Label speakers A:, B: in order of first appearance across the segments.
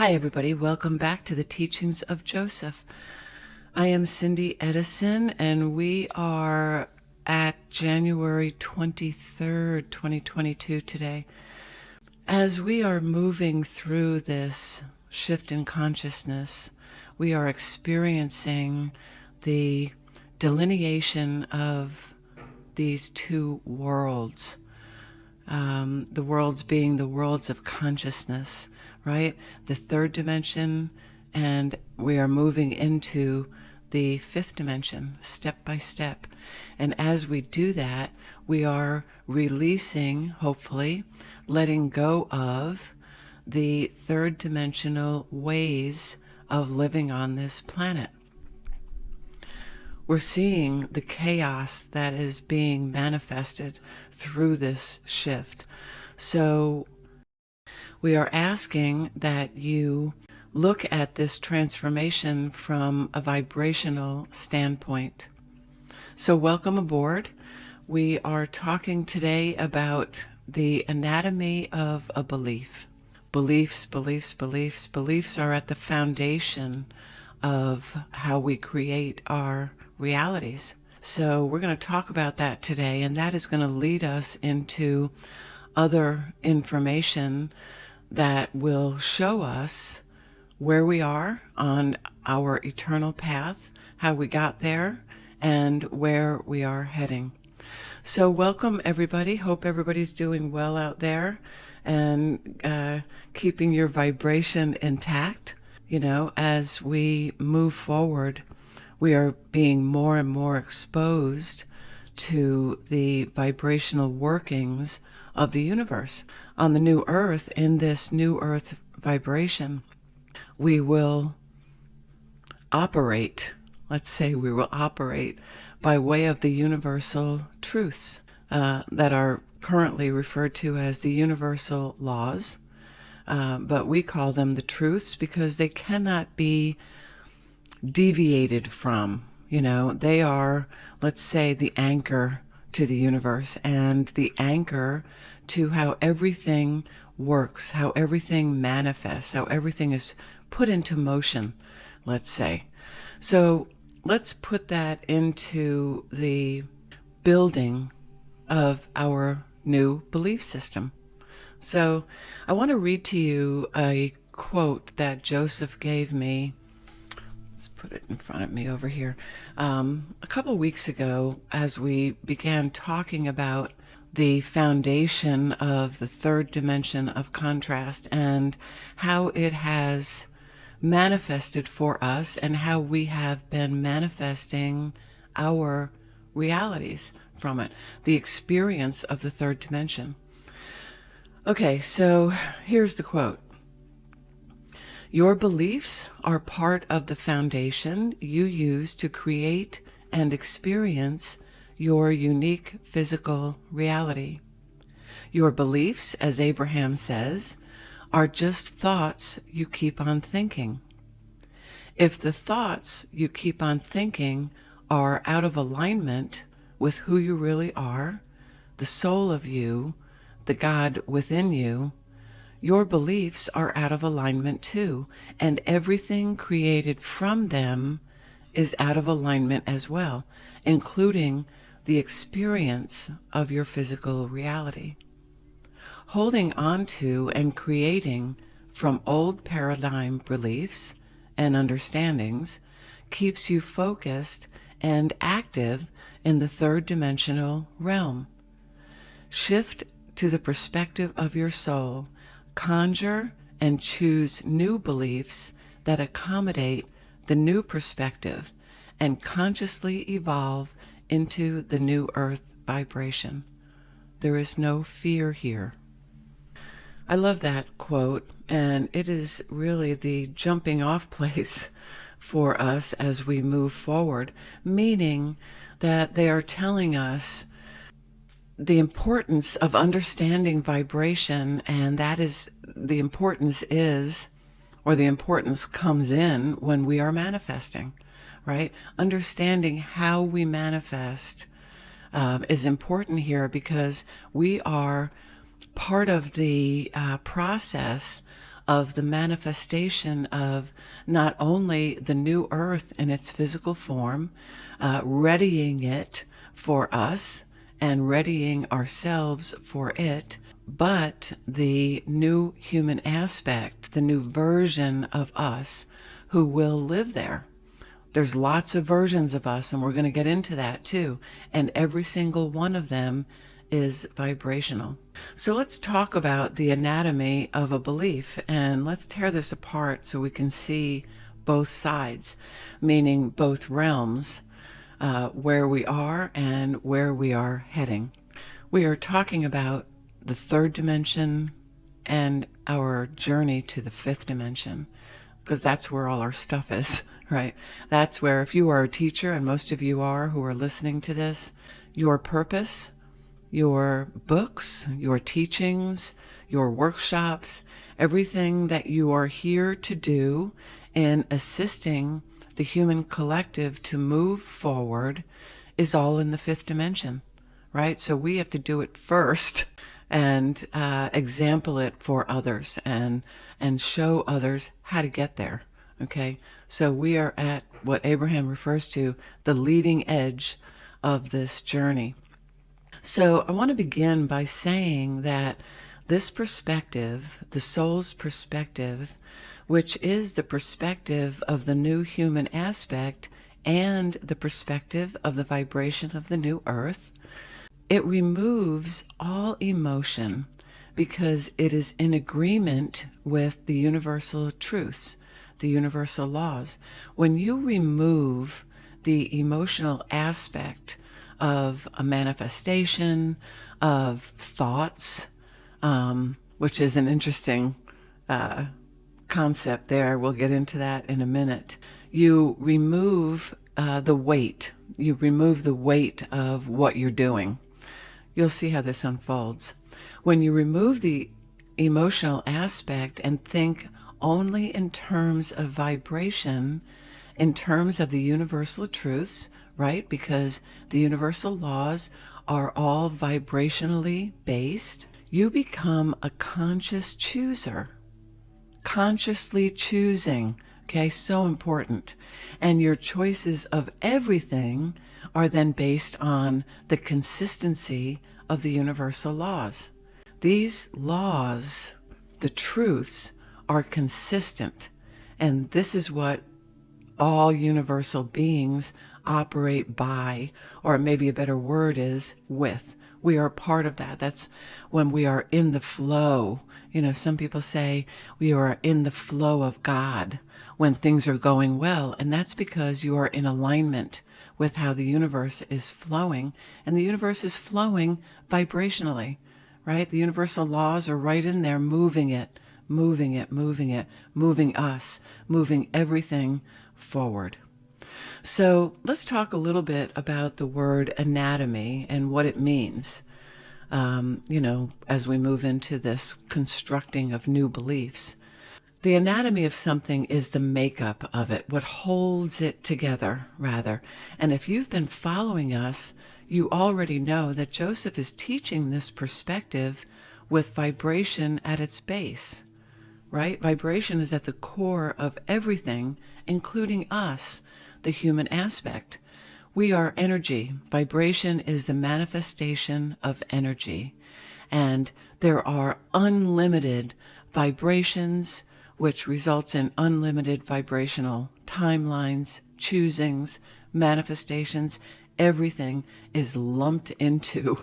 A: Hi everybody, welcome back to the Teachings of Joseph. I am Cindy Edison and we are at January 23rd, 2022 today. As we are moving through this shift in consciousness, we are experiencing the delineation of these two worlds. The worlds being the worlds of consciousness, right? The third dimension, and we are moving into the fifth dimension, step by step. And as we do that, we are releasing, hopefully, letting go of the third dimensional ways of living on this planet. We're seeing the chaos that is being manifested through this shift. So we are asking that you look at this transformation from a vibrational standpoint. So welcome aboard. We are talking today about the anatomy of a belief. Beliefs are at the foundation of how we create our realities. So we're going to talk about that today, and that is going to lead us into other information that will show us where we are on our eternal path, how we got there, and where we are heading. So welcome everybody. Hope everybody's doing well out there and keeping your vibration intact. You know, as we move forward, we are being more and more exposed to the vibrational workings of the universe. On the new earth, in this new earth vibration, we will operate, let's say we will operate by way of the universal truths that are currently referred to as the universal laws. But we call them the truths because they cannot be deviated from. You know, they are, let's say, the anchor to the universe and the anchor to how everything works, how everything manifests, how everything is put into motion, let's say. So let's put that into the building of our new belief system. So I want to read to you a quote that Joseph gave me. Let's put it in front of me over here. A couple weeks ago, as we began talking about the foundation of the third dimension of contrast and how it has manifested for us and how we have been manifesting our realities from it, the experience of the third dimension. Okay, so here's the quote. Your beliefs are part of the foundation you use to create and experience your unique physical reality. Your beliefs, as Abraham says, are just thoughts you keep on thinking. If the thoughts you keep on thinking are out of alignment with who you really are, the soul of you, the God within you, your beliefs are out of alignment too, and everything created from them is out of alignment as well, including the experience of your physical reality. Holding on to and creating from old paradigm beliefs and understandings keeps you focused and active in the third dimensional realm. Shift to the perspective of your soul. Conjure and choose new beliefs that accommodate the new perspective and consciously evolve into the new earth vibration. There is no fear here. I love that quote, and it is really the jumping off place for us as we move forward, meaning that they are telling us the importance of understanding vibration, and that is the importance is, or the importance comes in when we are manifesting, right? Understanding how we manifest is important here because we are part of the process of the manifestation of not only the new earth in its physical form, readying it for us and readying ourselves for it, but the new human aspect, the new version of us who will live there. There's lots of versions of us, and we're going to get into that too. And every single one of them is vibrational. So let's talk about the anatomy of a belief, and let's tear this apart so we can see both sides, meaning both realms, where we are and where we are heading. We are talking about the third dimension and our journey to the fifth dimension, because that's where all our stuff is, right? That's where, if you are a teacher, and most of you are who are listening to this, your purpose, your books, your teachings, your workshops, everything that you are here to do in assisting the human collective to move forward is all in the fifth dimension, right? So we have to do it first and example it for others and show others how to get there. Okay, so we are at what Abraham refers to the leading edge of this journey. So I want to begin by saying that this perspective, the soul's perspective, which is the perspective of the new human aspect and the perspective of the vibration of the new earth, it removes all emotion because it is in agreement with the universal truths, the universal laws. When you remove the emotional aspect of a manifestation, of thoughts, which is an interesting concept there. We'll get into that in a minute. You remove the weight. You remove the weight of what you're doing. You'll see how this unfolds. When you remove the emotional aspect and think only in terms of vibration, in terms of the universal truths, right? Because the universal laws are all vibrationally based, you become a conscious chooser, consciously choosing. Okay, so important. And your choices of everything are then based on the consistency of the universal laws. These laws, the truths, are consistent. And this is what all universal beings operate by, or maybe a better word is with. We are part of that. That's when we are in the flow. You know, some people say we are in the flow of God when things are going well. And that's because you are in alignment with how the universe is flowing. And the universe is flowing vibrationally, right? The universal laws are right in there, moving it, moving it, moving it, moving us, moving everything forward. So let's talk a little bit about the word anatomy and what it means, as we move into this constructing of new beliefs. The anatomy of something is the makeup of it, what holds it together, rather. And if you've been following us, you already know that Joseph is teaching this perspective with vibration at its base, right? Vibration is at the core of everything, including us, the human aspect. We are energy. Vibration is the manifestation of energy. And there are unlimited vibrations, which results in unlimited vibrational timelines, choosings, manifestations. Everything is lumped into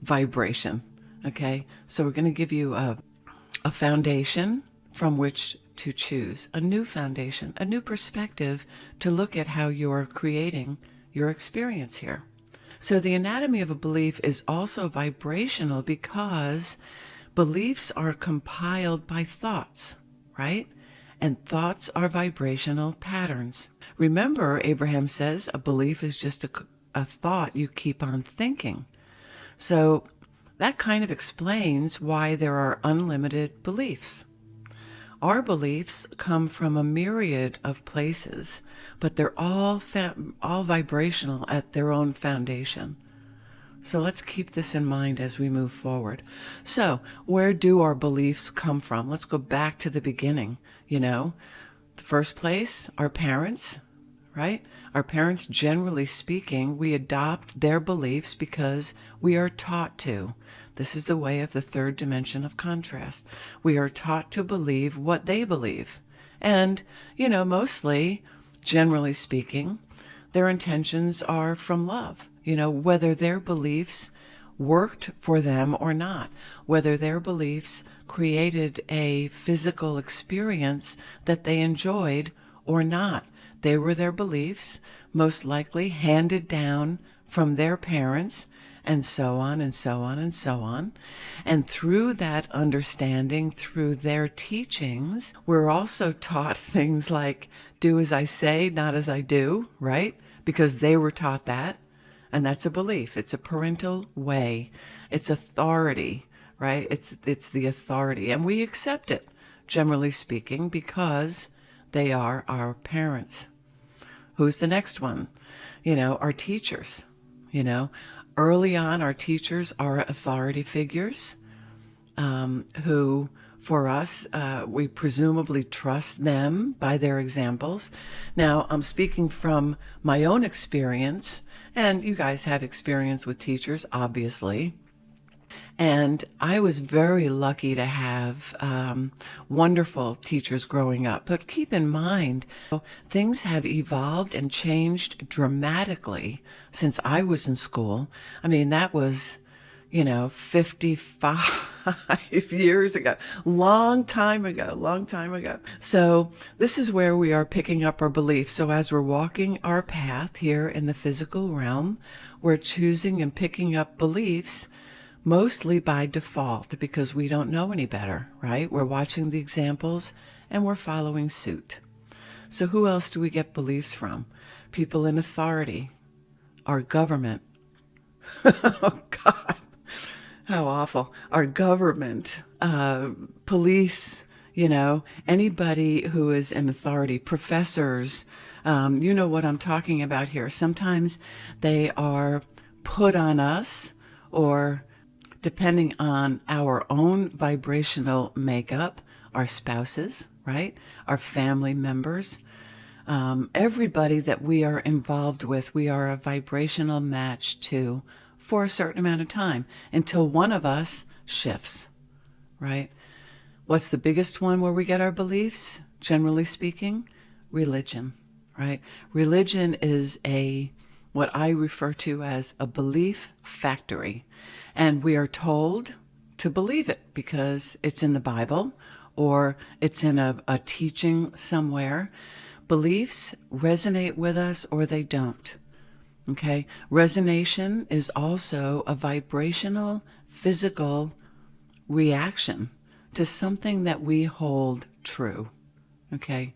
A: vibration. Okay? So we're going to give you a foundation from which to choose, a new foundation, a new perspective to look at how you're creating your experience here. So the anatomy of a belief is also vibrational because beliefs are compiled by thoughts, right? And thoughts are vibrational patterns. Remember, Abraham says a belief is just a thought you keep on thinking. So that kind of explains why there are unlimited beliefs. Our beliefs come from a myriad of places, but they're all vibrational at their own foundation. So let's keep this in mind as we move forward. So, where do our beliefs come from? Let's go back to the beginning. The first place, our parents, right? Our parents, generally speaking, we adopt their beliefs because we are taught to. This is the way of the third dimension of contrast. We are taught to believe what they believe. And, mostly, generally speaking, their intentions are from love. Whether their beliefs worked for them or not, whether their beliefs created a physical experience that they enjoyed or not. They were their beliefs, most likely handed down from their parents, and so on and so on and so on. And through that understanding, through their teachings, we're also taught things like, do as I say, not as I do, right? Because they were taught that. And that's a belief. It's a parental way. It's authority, right? It's the authority. And we accept it, generally speaking, because they are our parents. Who's the next one? Our teachers. Early on, our teachers are authority figures who, for us, we presumably trust them by their examples. Now, I'm speaking from my own experience, and you guys have experience with teachers, obviously. And I was very lucky to have wonderful teachers growing up. But keep in mind, things have evolved and changed dramatically since I was in school. I mean, that was, 55 years ago. Long time ago. So this is where we are picking up our beliefs. So as we're walking our path here in the physical realm, we're choosing and picking up beliefs mostly by default because we don't know any better, right? We're watching the examples and we're following suit. So who else do we get beliefs from? People in authority, our government. Oh, God. How awful. Our government, police, anybody who is in authority, professors, you know what I'm talking about here. Sometimes they are put on us, or depending on our own vibrational makeup, our spouses, right? Our family members. Everybody that we are involved with, we are a vibrational match to for a certain amount of time until one of us shifts, right? What's the biggest one where we get our beliefs? Generally speaking, religion, right? Religion is what I refer to as a belief factory. And we are told to believe it because it's in the Bible or it's in a teaching somewhere. Beliefs resonate with us or they don't. Okay? Resonation is also a vibrational, physical reaction to something that we hold true. Okay?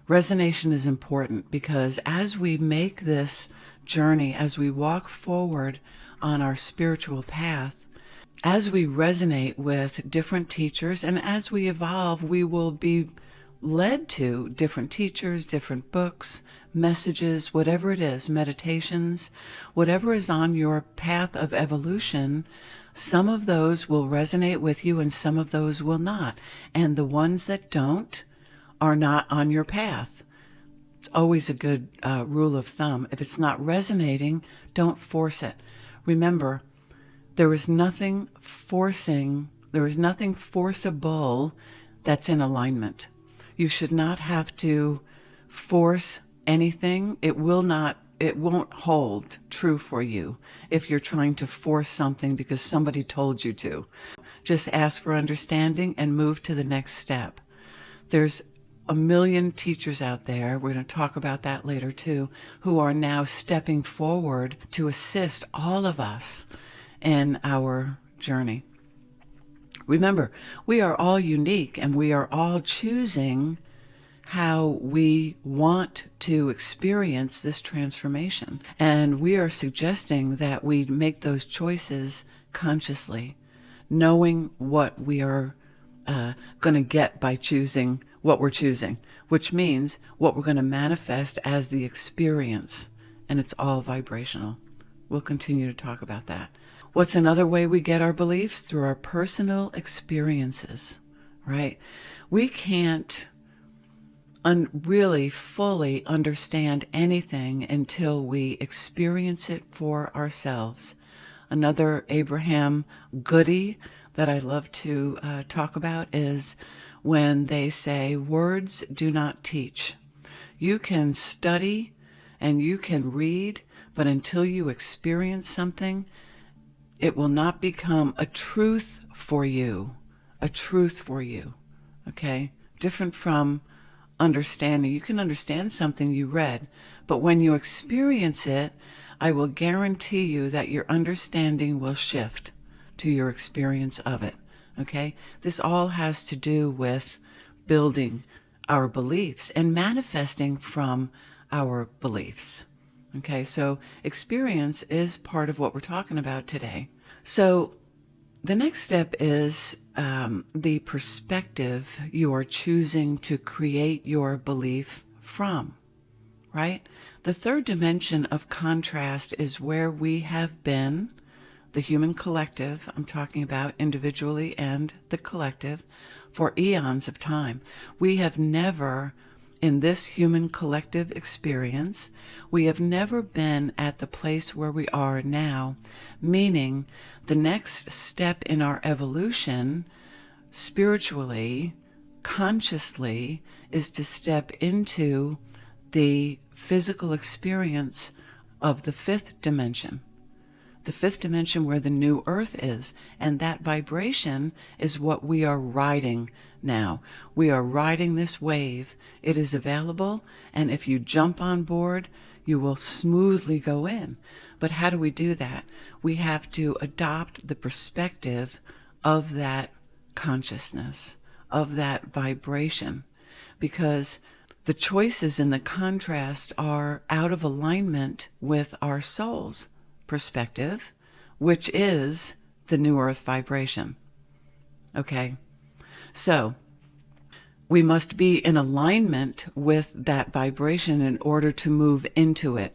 A: Resonation is important because as we make this journey, as we walk forward on our spiritual path, as we resonate with different teachers and as we evolve, we will be led to different teachers, different books, messages, whatever it is, meditations, whatever is on your path of evolution. Some of those will resonate with you and some of those will not. And the ones that don't are not on your path. It's always a good rule of thumb. If it's not resonating, don't force it. Remember, there is nothing forcible that's in alignment. You should not have to force anything. It won't hold true for you if you're trying to force something because somebody told you to. Just ask for understanding and move to the next step. There's a million teachers out there, we're going to talk about that later too, who are now stepping forward to assist all of us in our journey. Remember, we are all unique and we are all choosing how we want to experience this transformation. And we are suggesting that we make those choices consciously, knowing what we are going to get by choosing what we're choosing, which means what we're going to manifest as the experience. And it's all vibrational. We'll continue to talk about that. What's another way we get our beliefs? Through our personal experiences, right? We can't really fully understand anything until we experience it for ourselves. Another Abraham goodie that I love to talk about is when they say, words do not teach. You can study and you can read, but until you experience something, it will not become a truth for you. A truth for you. Okay? Different from understanding. You can understand something you read, but when you experience it, I will guarantee you that your understanding will shift to your experience of it. Okay? This all has to do with building our beliefs and manifesting from our beliefs. Okay, so experience is part of what we're talking about today. So the next step is the perspective you are choosing to create your belief from, right? The third dimension of contrast is where we have been, the human collective, I'm talking about individually and the collective, for eons of time. We have never, in this human collective experience, we have never been at the place where we are now, meaning the next step in our evolution, spiritually, consciously, is to step into the physical experience of the fifth dimension. The fifth dimension where the new earth is, and that vibration is what we are riding now. We are riding this wave. It is available, and if you jump on board, you will smoothly go in. But how do we do that? We have to adopt the perspective of that consciousness, of that vibration, because the choices in the contrast are out of alignment with our soul's perspective, which is the new earth vibration. Okay, so we must be in alignment with that vibration in order to move into it.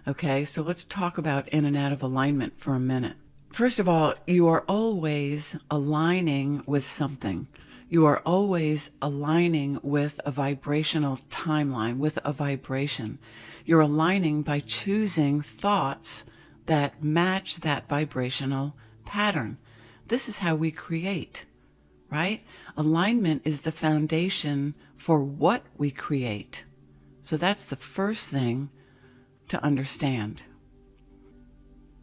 A: Okay, so let's talk about in and out of alignment for a minute. First of all, you are always aligning with something. You are always aligning with a vibrational timeline, with a vibration. You're aligning by choosing thoughts that match that vibrational pattern. This is how we create, right? Alignment is the foundation for what we create. So that's the first thing to understand.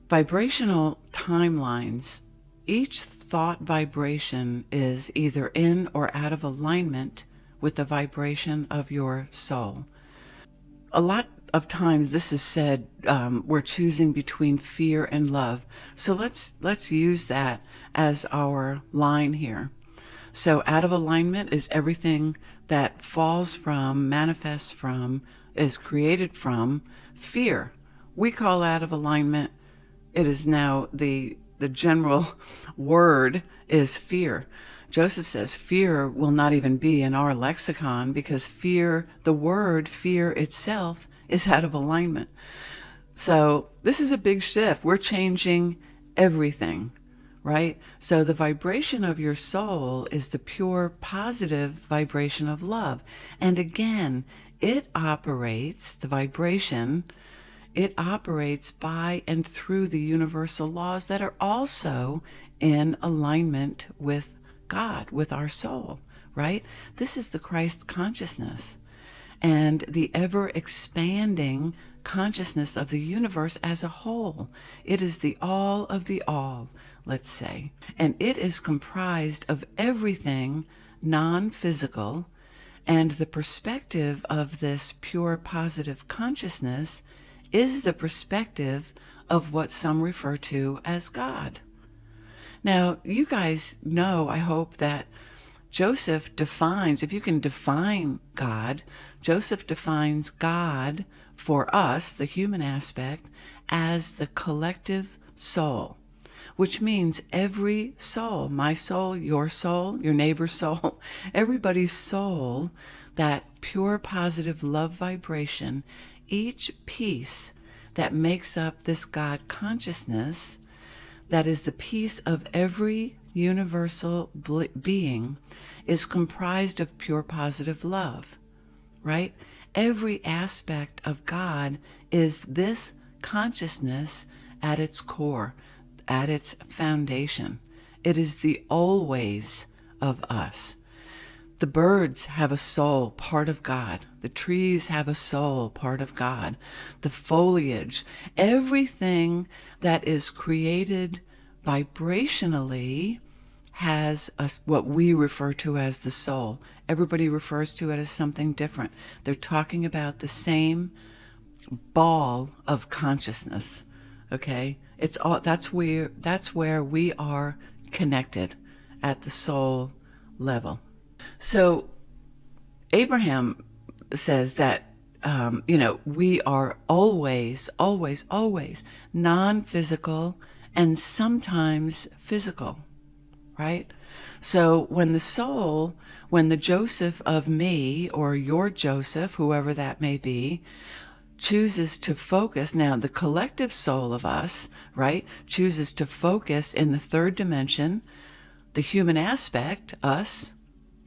A: Vibrational timelines, each thought vibration is either in or out of alignment with the vibration of your soul. A lot of times this is said, we're choosing between fear and love. So let's use that as our line here. So out of alignment is everything that falls from, manifests from, is created from fear. We call out of alignment, it is now the general word is fear. Joseph says fear will not even be in our lexicon because fear, the word fear itself, is out of alignment. So this is a big shift. We're changing everything, right? So the vibration of your soul is the pure positive vibration of love. And again, it operates, the vibration, it operates by and through the universal laws that are also in alignment with God, with our soul, right? This is the Christ consciousness and the ever expanding consciousness of the universe as a whole. It is the all of the all, let's say. And it is comprised of everything non-physical, and the perspective of this pure positive consciousness is the perspective of what some refer to as God. Now, you guys know, I hope, that Joseph defines, if you can define God, Joseph defines God for us, the human aspect, as the collective soul, which means every soul, my soul, your neighbor's soul, everybody's soul, that pure positive love vibration, each piece that makes up this God consciousness that is the piece of every universal being is comprised of pure positive love, right? Every aspect of God is this consciousness at its core, at its foundation. It is the always of us. The birds have a soul, part of God. The trees have a soul, part of God. The foliage, everything that is created vibrationally has what we refer to as the soul. Everybody refers to it as something different. They're talking about the same ball of consciousness. Okay? It's all that's where we are connected at the soul level. So Abraham says that we are always, always, always non-physical and sometimes physical, right? So when the Joseph of me, or your Joseph, whoever that may be, chooses to focus, now the collective soul of us, right, chooses to focus in the third dimension, the human aspect, us,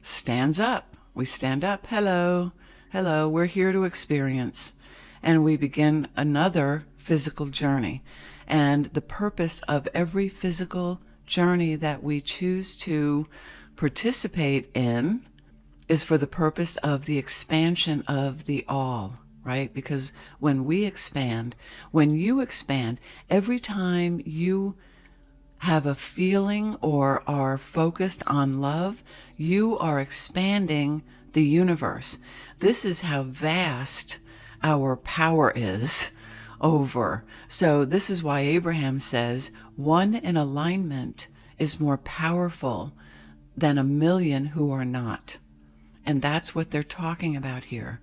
A: stands up. We stand up. Hello, hello, we're here to experience. And we begin another physical journey. And the purpose of every physical journey that we choose to participate in is for the purpose of the expansion of the all, right? Because when you expand, every time you have a feeling or are focused on love, you are expanding the universe. This is how vast our power is over. So this is why Abraham says one in alignment is more powerful than a million who are not. And that's what they're talking about here,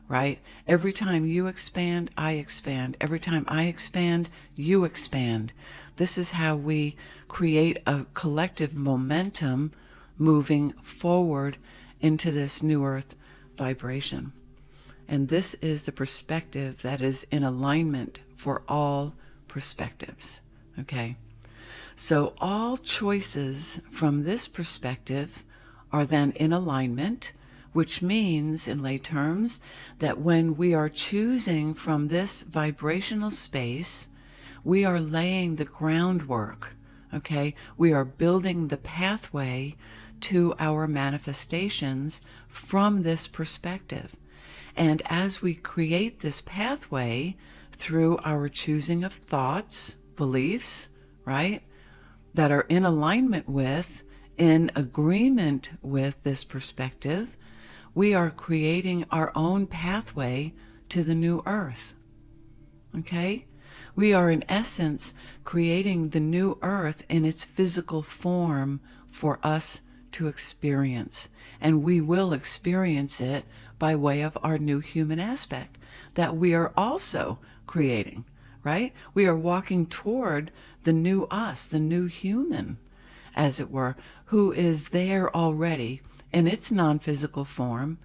A: right? Every time you expand, I expand. Every time I expand, you expand. This is how we create a collective momentum moving forward into this new earth vibration. And this is the perspective that is in alignment for all perspectives, okay? So all choices from this perspective are then in alignment, which means, in lay terms, that when we are choosing from this vibrational space, we are laying the groundwork, okay? We are building the pathway to our manifestations from this perspective. And as we create this pathway through our choosing of thoughts, beliefs, right, that are in alignment with, in agreement with this perspective, we are creating our own pathway to the new earth, okay? We are in essence creating the new earth in its physical form for us to experience. And we will experience it by way of our new human aspect that we are also creating, right? We are walking toward the new us, the new human, as it were, who is there already in its non-physical form,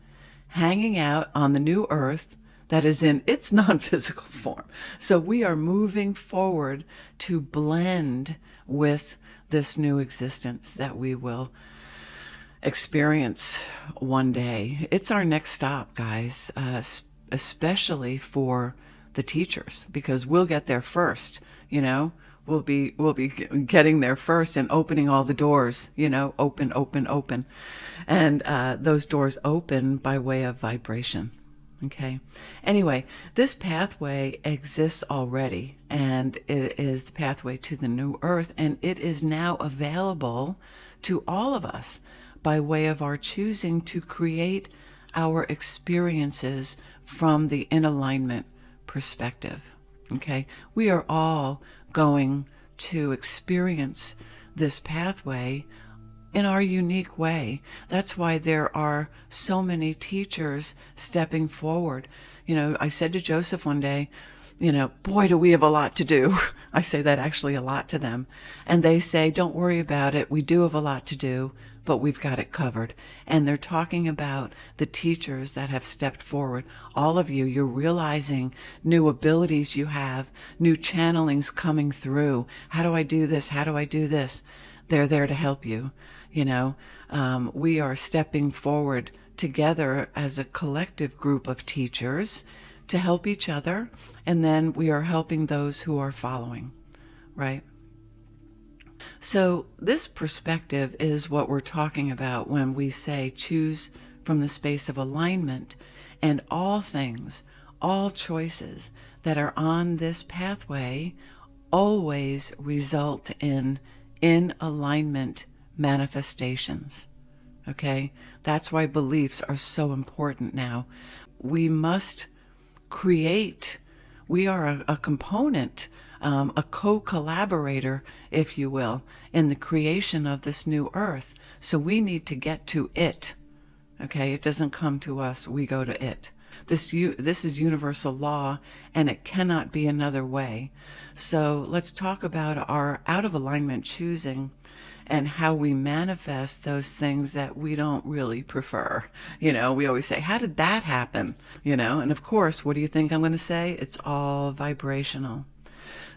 A: hanging out on the new earth that is in its non-physical form. So we are moving forward to blend with this new existence that we will experience one day. It's our next stop, guys, especially for the teachers, because we'll get there first, you know. We'll be getting there first and opening all the doors, you know, open. And those doors open by way of vibration. Okay. Anyway, this pathway exists already, and it is the pathway to the new earth, and it is now available to all of us by way of our choosing to create our experiences from the in alignment perspective. Okay. We are all going to experience this pathway in our unique way. That's why there are so many teachers stepping forward. You know, I said to Joseph one day, you know, boy, do we have a lot to do. I say that actually a lot to them. And they say, don't worry about it. We do have a lot to do, but we've got it covered. And they're talking about the teachers that have stepped forward. All of you, you're realizing new abilities you have, new channelings coming through. How do I do this? How do I do this? They're there to help you. We are stepping forward together as a collective group of teachers to help each other, and then we are helping those who are following, right? So this perspective is what we're talking about when we say choose from the space of alignment, and all things, all choices that are on this pathway always result in alignment manifestations. Okay? That's why beliefs are so important now. We must create. We are a component, a co-collaborator, if you will, in the creation of this new earth. So we need to get to it. Okay? It doesn't come to us. We go to it. This is universal law, and it cannot be another way. So let's talk about our out of alignment choosing and how we manifest those things that we don't really prefer. We always say, how did that happen? And of course, what do you think I'm going to say? It's all vibrational.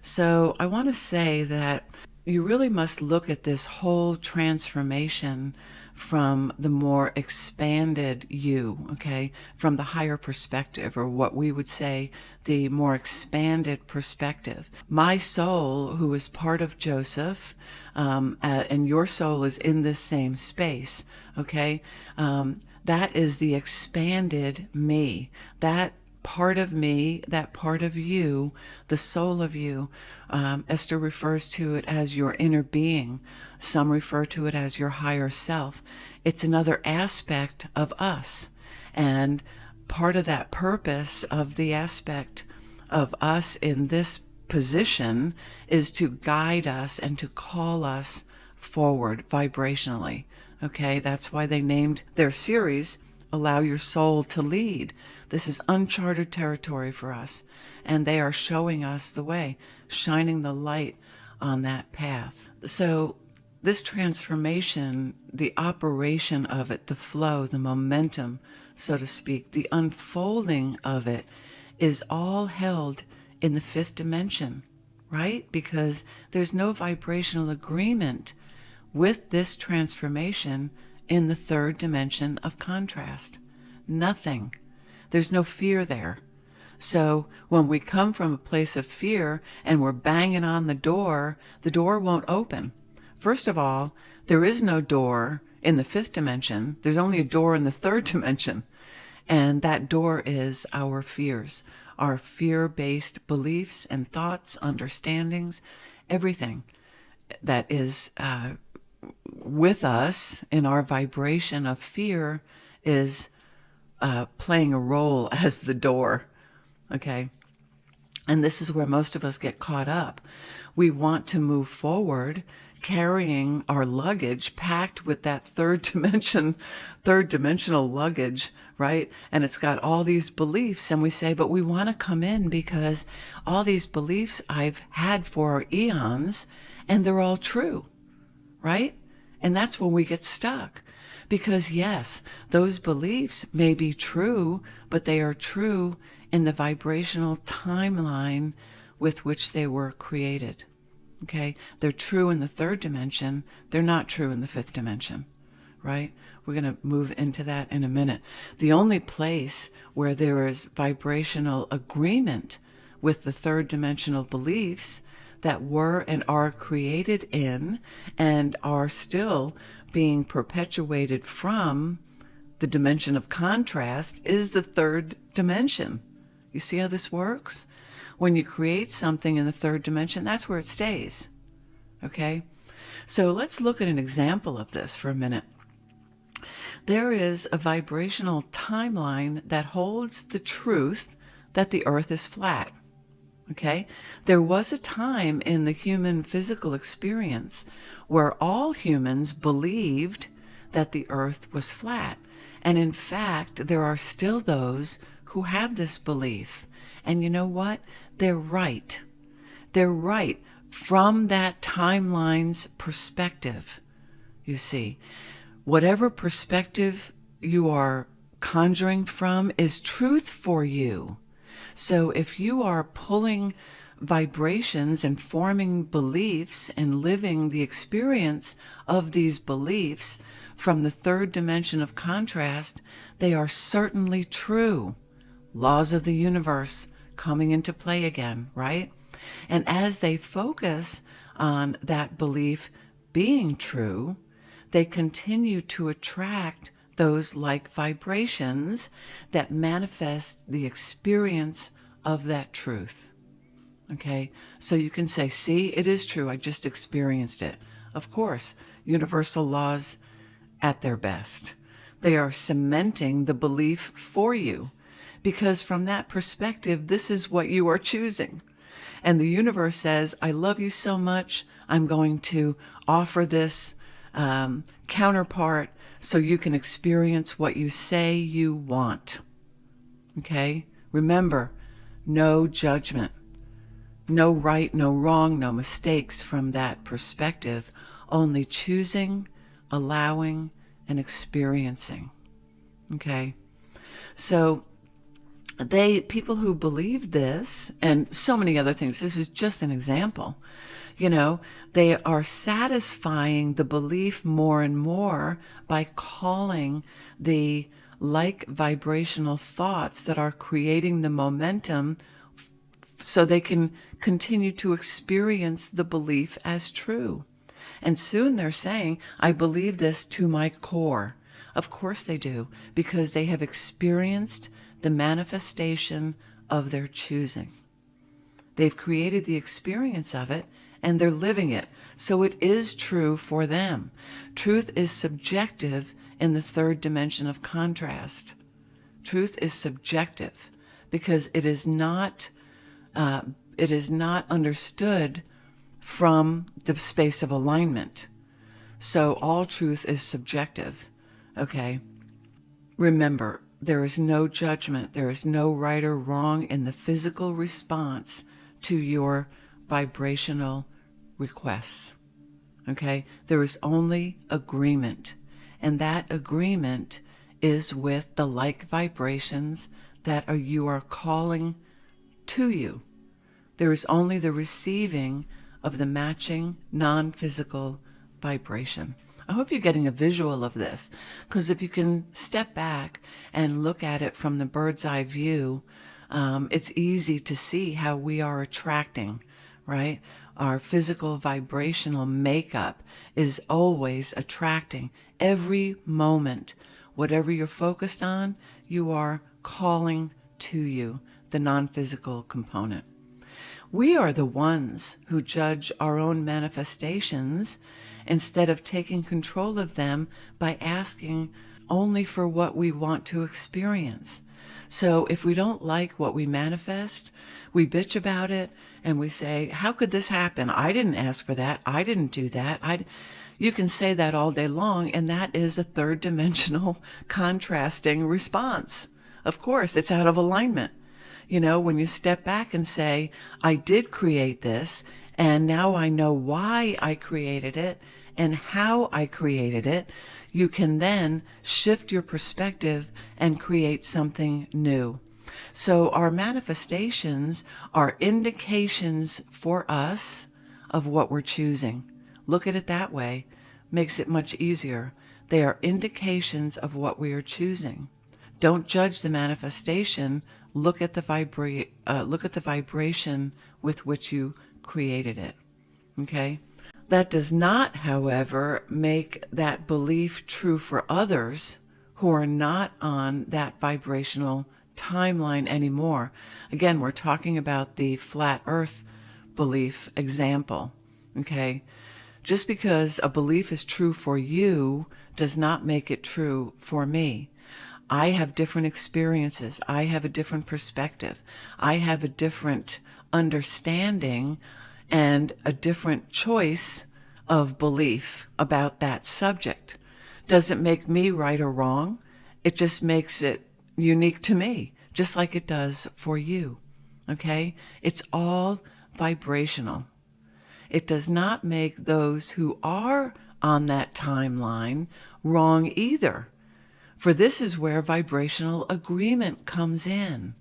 A: So I want to say that you really must look at this whole transformation from the more expanded you, okay, from the higher perspective, or what we would say the more expanded perspective. My soul, who is part of Joseph, and your soul is in this same space, okay, that is the expanded me. That part of me, that part of you, the soul of you. Esther refers to it as your inner being. Some refer to it as your higher self. It's another aspect of us. And part of that purpose of the aspect of us in this position is to guide us and to call us forward vibrationally. Okay, that's why they named their series Allow Your Soul to Lead. This is uncharted territory for us, and they are showing us the way, shining the light on that path. So this transformation, the operation of it, the flow, the momentum, so to speak, the unfolding of it is all held in the fifth dimension, right? Because there's no vibrational agreement with this transformation in the third dimension of contrast. Nothing. There's no fear there. So when we come from a place of fear and we're banging on the door won't open. First of all, there is no door in the fifth dimension. There's only a door in the third dimension. And that door is our fears, our fear-based beliefs and thoughts, understandings, everything that is with us in our vibration of fear is playing a role as the door. Okay? And this is where most of us get caught up. We want to move forward carrying our luggage packed with that third dimensional luggage, right? And it's got all these beliefs, and we say, but we want to come in because all these beliefs I've had for eons, and they're all true, right? And that's when we get stuck. Because yes, those beliefs may be true, but they are true in the vibrational timeline with which they were created. Okay? They're true in the third dimension. They're not true in the fifth dimension, right? We're going to move into that in a minute. The only place where there is vibrational agreement with the third dimensional beliefs that were and are created in and are still being perpetuated from the dimension of contrast is the third dimension. You see how this works? When you create something in the third dimension, that's where it stays. Okay? So let's look at an example of this for a minute. There is a vibrational timeline that holds the truth that the earth is flat. Okay? There was a time in the human physical experience where all humans believed that the earth was flat. And in fact, there are still those who have this belief. And you know what? They're right. They're right from that timeline's perspective, you see. Whatever perspective you are conjuring from is truth for you. So if you are pulling vibrations and forming beliefs and living the experience of these beliefs from the third dimension of contrast, they are certainly true. Laws of the universe coming into play again, right? And as they focus on that belief being true, they continue to attract those like vibrations that manifest the experience of that truth. Okay, so you can say, see, it is true, I just experienced it. Of course, universal laws at their best. They are cementing the belief for you, because from that perspective, this is what you are choosing. And the universe says, I love you so much, I'm going to offer this counterpart so you can experience what you say you want. Okay? Remember, no judgment, no right, no wrong, no mistakes from that perspective, only choosing, allowing, and experiencing. Okay? So people who believe this, and so many other things, this is just an example, they are satisfying the belief more and more by calling the like vibrational thoughts that are creating the momentum so they can continue to experience the belief as true. And soon they're saying, I believe this to my core. Of course they do, because they have experienced the manifestation of their choosing. They've created the experience of it, and they're living it. So it is true for them. Truth is subjective in the third dimension of contrast. Truth is subjective because it is not understood from the space of alignment. So all truth is subjective. Okay? Remember, there is no judgment. There is no right or wrong in the physical response to your vibrational requests. Okay? There is only agreement. And that agreement is with the like vibrations that you are calling to you. There is only the receiving of the matching non-physical vibration. I hope you're getting a visual of this, because if you can step back and look at it from the bird's eye view, it's easy to see how we are attracting, right? Our physical vibrational makeup is always attracting. Every moment, whatever you're focused on, you are calling to you the non-physical component. We are the ones who judge our own manifestations instead of taking control of them by asking only for what we want to experience. So if we don't like what we manifest, we bitch about it and we say, how could this happen? I didn't ask for that. I didn't do that. You can say that all day long, and that is a third dimensional contrasting response. Of course, it's out of alignment. When you step back and say, I did create this, and now I know why I created it and how I created it, you can then shift your perspective and create something new. So our manifestations are indications for us of what we're choosing. Look at it that way. Makes it much easier. They are indications of what we are choosing. Don't judge the manifestation. Look at the vibration with which you created it. Okay? That does not, however, make that belief true for others who are not on that vibrational timeline anymore. Again, we're talking about the flat earth belief example. Okay? Just because a belief is true for you does not make it true for me. I have different experiences. I have a different perspective. I have a different understanding and a different choice of belief about that subject. Doesn't make me right or wrong. It just makes it unique to me, just like it does for you. Okay? It's all vibrational. It does not make those who are on that timeline wrong either. For this is where vibrational agreement comes in.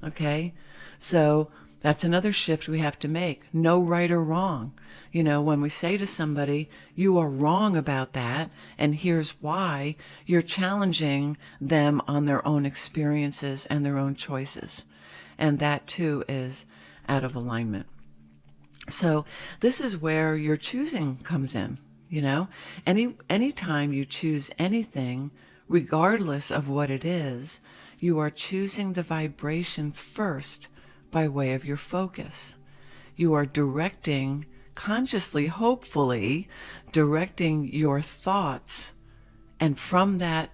A: Okay? So that's another shift we have to make. No right or wrong. You know, when we say to somebody, you are wrong about that, and here's why, you're challenging them on their own experiences and their own choices. And that too is out of alignment. So this is where your choosing comes in. You know, anytime you choose anything, regardless of what it is, you are choosing the vibration first by way of your focus. You are directing, consciously, hopefully, directing your thoughts. And from that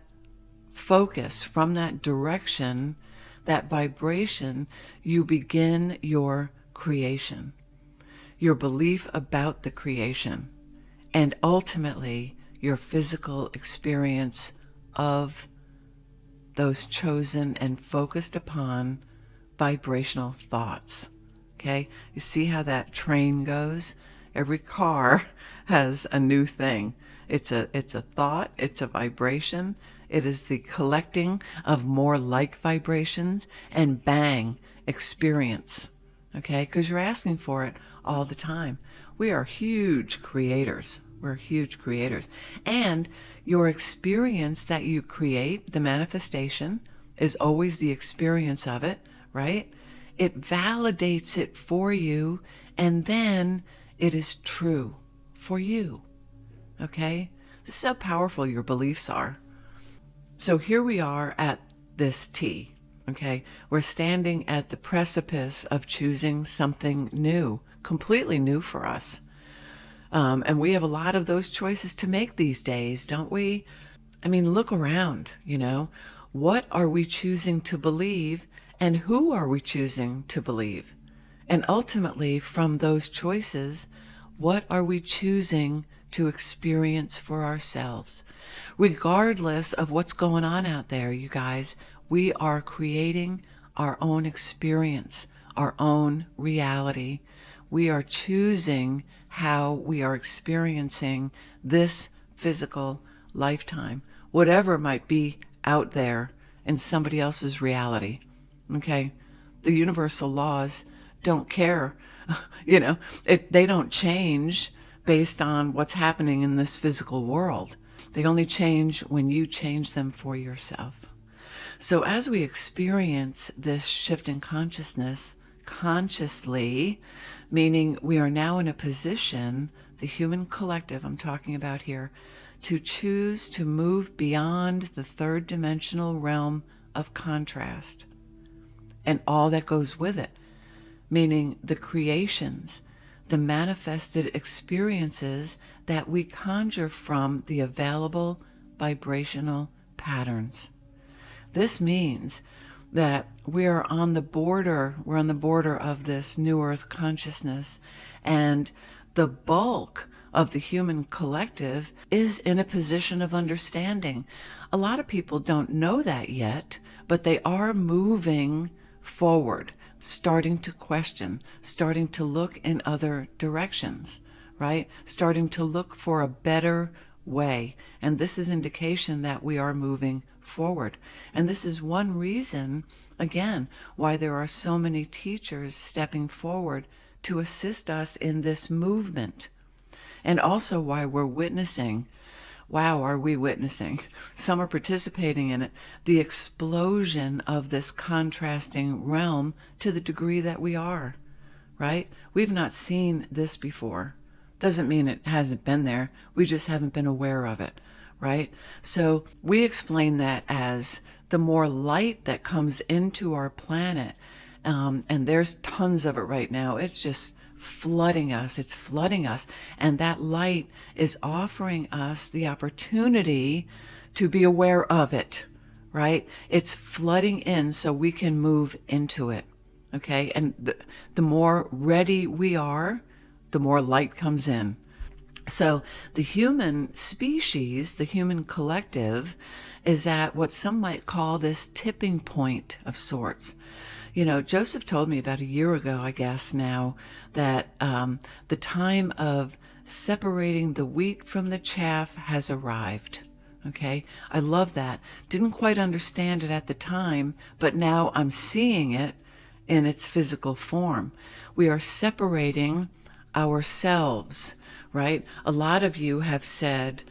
A: focus, from that direction, that vibration, you begin your creation, your belief about the creation, and ultimately your physical experience of those chosen and focused upon vibrational thoughts. Okay? You see how that train goes? Every car has a new thing. It's a thought, it's a vibration. It is the collecting of more like vibrations, and bang, experience. Okay? Because you're asking for it all the time. We are huge creators. We're huge creators. And your experience that you create, the manifestation, is always the experience of it, right? It validates it for you, and then it is true for you. Okay? This is how powerful your beliefs are. So here we are at this T. Okay? We're standing at the precipice of choosing something new, completely new for us. And we have a lot of those choices to make these days, don't we? I mean, look around, you know. What are we choosing to believe, and who are we choosing to believe? And ultimately, from those choices, what are we choosing to experience for ourselves? Regardless of what's going on out there, you guys, we are creating our own experience, our own reality. We are choosing how we are experiencing this physical lifetime, whatever might be out there in somebody else's reality. Okay? The universal laws don't care. You know, they don't change based on what's happening in this physical world. They only change when you change them for yourself. So as we experience this shift in consciousness consciously, meaning we are now in a position, the human collective I'm talking about here, to choose to move beyond the third dimensional realm of contrast and all that goes with it, meaning the creations, the manifested experiences that we conjure from the available vibrational patterns. This means that we're on the border of this new earth consciousness, and the bulk of the human collective is in a position of understanding. A lot of people don't know that yet, but they are moving forward, starting to question, starting to look in other directions, right? Starting to look for a better way. And this is indication that we are moving forward. And this is one reason, again, why there are so many teachers stepping forward to assist us in this movement. And also why we're witnessing, wow, are we witnessing? Some are participating in it, the explosion of this contrasting realm to the degree that we are, right? We've not seen this before. Doesn't mean it hasn't been there. We just haven't been aware of it, right? So we explain that as the more light that comes into our planet, and there's tons of it right now. It's just flooding us. It's flooding us. And that light is offering us the opportunity to be aware of it, right? It's flooding in so we can move into it, okay? And the more ready we are, the more light comes in. So the human species, the human collective, is at what some might call this tipping point of sorts. Joseph told me about a year ago, I guess now, that the time of separating the wheat from the chaff has arrived. Okay, I love that. Didn't quite understand it at the time, but now I'm seeing it in its physical form. We are separating ourselves, right? A lot of you have said,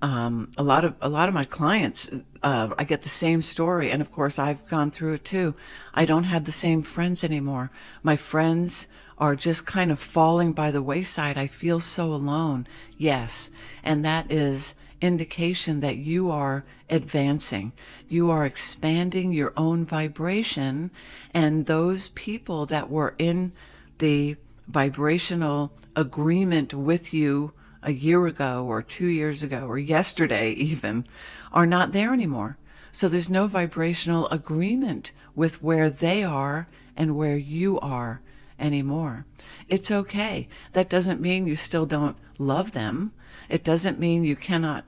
A: a lot of my clients, I get the same story, and of course I've gone through it too. I don't have the same friends anymore. My friends are just kind of falling by the wayside. I feel so alone. Yes, and that is indication that you are advancing. You are expanding your own vibration, and those people that were in the vibrational agreement with you a year ago or 2 years ago or yesterday even are not there anymore. So there's no vibrational agreement with where they are and where you are anymore. It's okay. That doesn't mean you still don't love them. It doesn't mean you cannot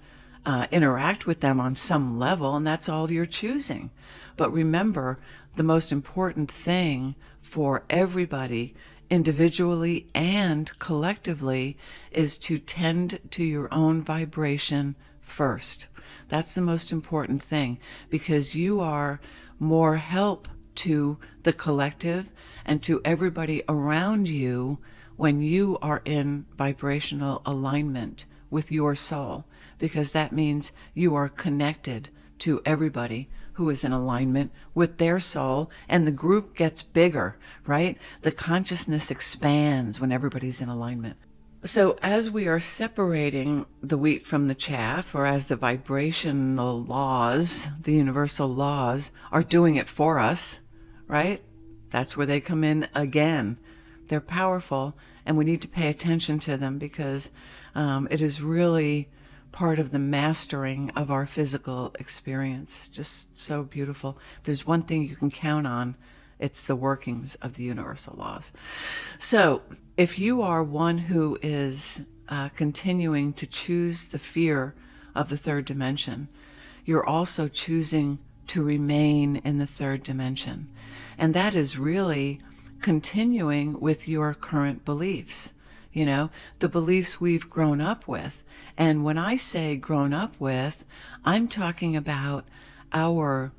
A: interact with them on some level, and that's all you're choosing. But remember, the most important thing for everybody, individually and collectively, is to tend to your own vibration first. That's the most important thing, because you are more help to the collective and to everybody around you when you are in vibrational alignment with your soul, because that means you are connected to everybody who is in alignment with their soul, and the group gets bigger, right? The consciousness expands when everybody's in alignment. So as we are separating the wheat from the chaff, or as the vibrational laws, the universal laws, are doing it for us, right? That's where they come in again. They're powerful, and we need to pay attention to them, because it is really part of the mastering of our physical experience. Just so beautiful. If there's one thing you can count on, it's the workings of the universal laws. So if you are one who is continuing to choose the fear of the third dimension, you're also choosing to remain in the third dimension. And that is really continuing with your current beliefs, the beliefs we've grown up with. And when I say grown up with, I'm talking about our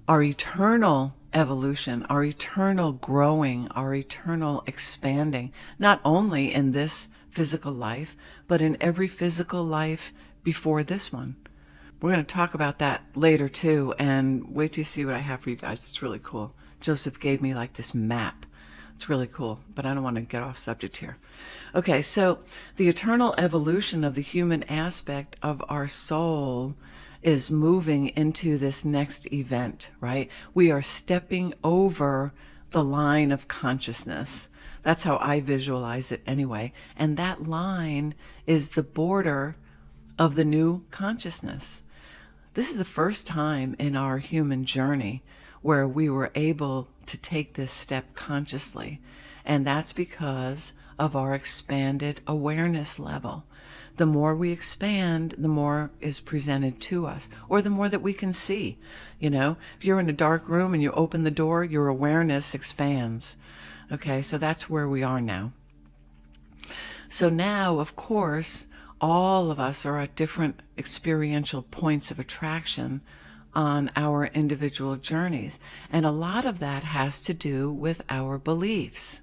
A: eternal evolution, our eternal growing, our eternal expanding, not only in this physical life, but in every physical life before this one. We're going to talk about that later too, and wait till you see what I have for you guys. It's really cool. Joseph gave me like this map. It's really cool, but I don't want to get off subject here. Okay, so the eternal evolution of the human aspect of our soul is moving into this next event, right? We are stepping over the line of consciousness. That's how I visualize it anyway. And that line is the border of the new consciousness. This is the first time in our human journey where we were able to take this step consciously. And that's because of our expanded awareness level. The more we expand, the more is presented to us, or the more that we can see. If you're in a dark room and you open the door, your awareness expands. Okay, so that's where we are now. So now, of course, all of us are at different experiential points of attraction on our individual journeys. And a lot of that has to do with our beliefs.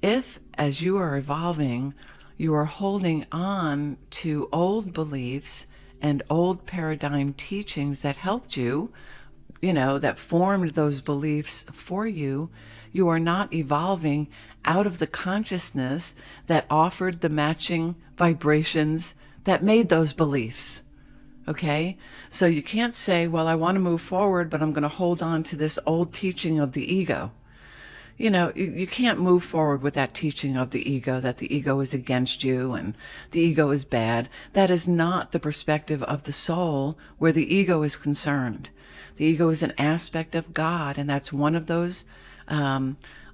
A: If, as you are evolving, you are holding on to old beliefs and old paradigm teachings that helped you, that formed those beliefs for you, you are not evolving out of the consciousness that offered the matching vibrations that made those beliefs. Okay? So you can't say, well, I want to move forward, but I'm going to hold on to this old teaching of the ego. You can't move forward with that teaching of the ego, that the ego is against you and the ego is bad. That is not the perspective of the soul where the ego is concerned. The ego is an aspect of God, and that's one of those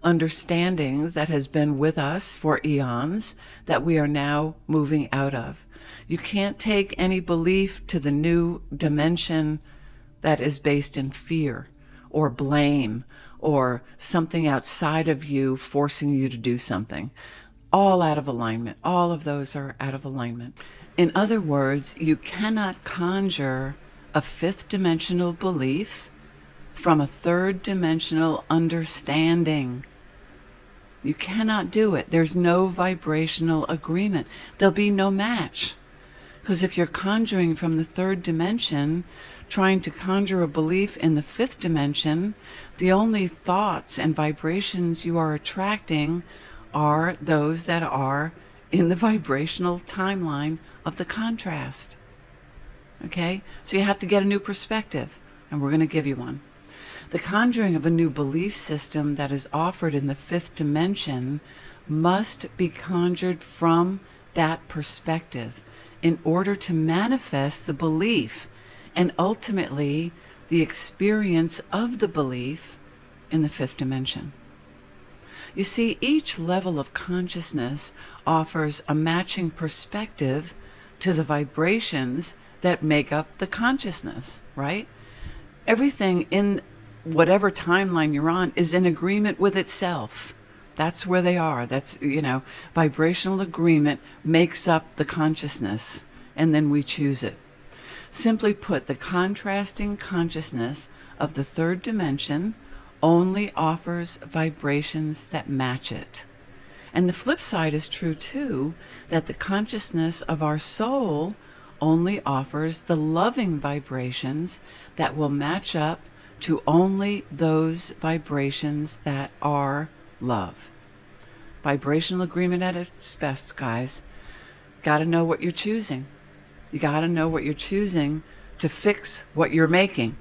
A: understandings that has been with us for eons that we are now moving out of. You can't take any belief to the new dimension that is based in fear or blame or something outside of you forcing you to do something. All out of alignment. All of those are out of alignment. In other words, you cannot conjure a fifth dimensional belief from a third dimensional understanding. You cannot do it. There's no vibrational agreement. There'll be no match. Because if you're conjuring from the third dimension, trying to conjure a belief in the fifth dimension, the only thoughts and vibrations you are attracting are those that are in the vibrational timeline of the contrast. Okay? So you have to get a new perspective, and we're going to give you one. The conjuring of a new belief system that is offered in the fifth dimension must be conjured from that perspective in order to manifest the belief and ultimately the experience of the belief in the fifth dimension. You see, each level of consciousness offers a matching perspective to the vibrations that make up the consciousness, right? Everything in whatever timeline you're on is in agreement with itself. That's where they are. That's, vibrational agreement makes up the consciousness, and then we choose it. Simply put, the contrasting consciousness of the third dimension only offers vibrations that match it. And the flip side is true too, that the consciousness of our soul only offers the loving vibrations that will match up to only those vibrations that are love. Vibrational agreement at its best, guys. Got to know what you're choosing. You got to know what you're choosing to fix what you're making.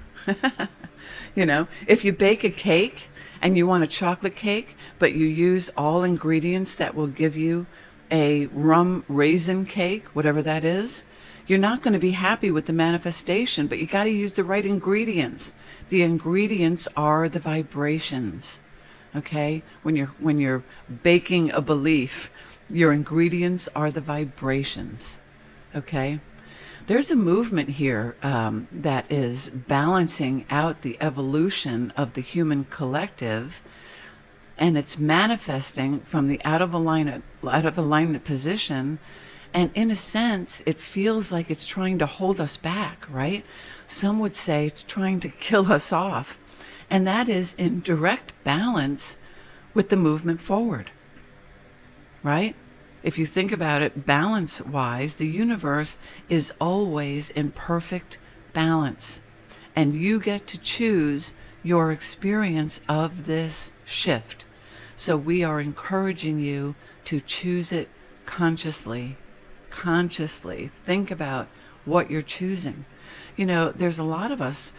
A: If you bake a cake and you want a chocolate cake, but you use all ingredients that will give you a rum raisin cake, whatever that is, you're not going to be happy with the manifestation, but you got to use the right ingredients. The ingredients are the vibrations. Okay? When you're baking a belief, your ingredients are the vibrations. Okay? There's a movement here that is balancing out the evolution of the human collective, and it's manifesting from the out of alignment position. And in a sense, it feels like it's trying to hold us back, right? Some would say it's trying to kill us off. And that is in direct balance with the movement forward, right? If you think about it, balance-wise, the universe is always in perfect balance. And you get to choose your experience of this shift. So we are encouraging you to choose it consciously. Consciously think about what you're choosing. There's a lot of us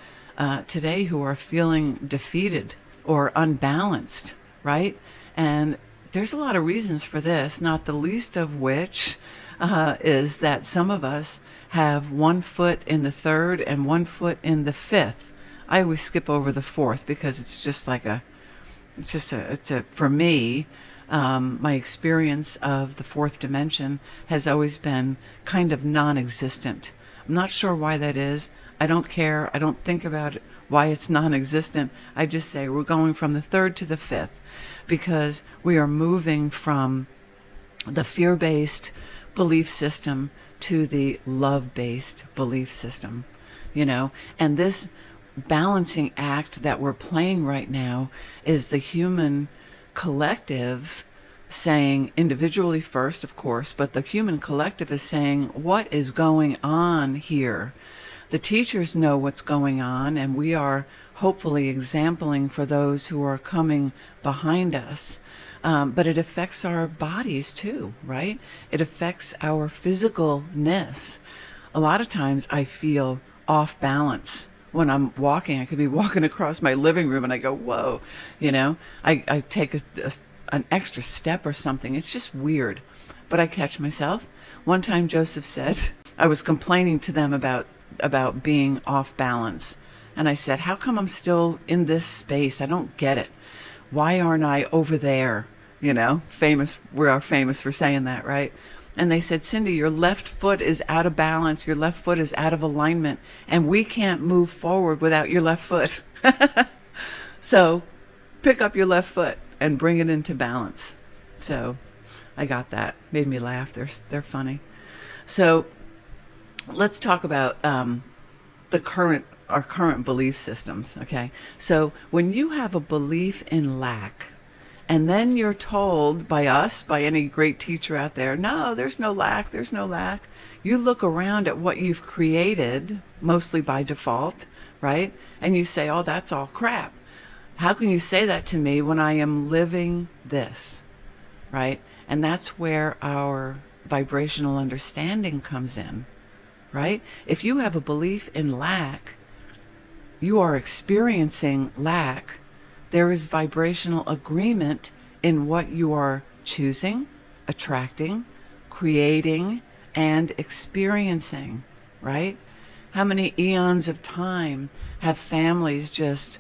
A: today who are feeling defeated or unbalanced, right? And there's a lot of reasons for this, not the least of which is that some of us have 1 foot in the third and 1 foot in the fifth. I always skip over the fourth because it's just for me, my experience of the fourth dimension has always been kind of non-existent. I'm not sure why that is. I don't care. I don't think about it, why it's non-existent. I just say we're going from the third to the fifth because we are moving from the fear-based belief system to the love-based belief system, and this balancing act that we're playing right now is the human collective saying, individually first, of course, but the human collective is saying, what is going on here? The teachers know what's going on, and we are hopefully exempling for those who are coming behind us. But it affects our bodies too, right? It affects our physicalness. A lot of times I feel off balance when I'm walking. I could be walking across my living room and I go, whoa, I take an extra step or something. It's just weird. But I catch myself. One time Joseph said, I was complaining to them about being off balance. And I said, how come I'm still in this space? I don't get it. Why aren't I over there? Famous. We are famous for saying that, right? And they said, Cindy, your left foot is out of balance. Your left foot is out of alignment. And we can't move forward without your left foot. So pick up your left foot and bring it into balance. So I got that. Made me laugh. They're funny. So let's talk about our current belief systems. Okay. So when you have a belief in lack, and then you're told by us, by any great teacher out there, no, there's no lack, there's no lack. You look around at what you've created, mostly by default, right? And you say, oh, that's all crap. How can you say that to me when I am living this, right? And that's where our vibrational understanding comes in, right? If you have a belief in lack, you are experiencing lack. There is vibrational agreement in what you are choosing, attracting, creating, and experiencing, right? How many eons of time have families just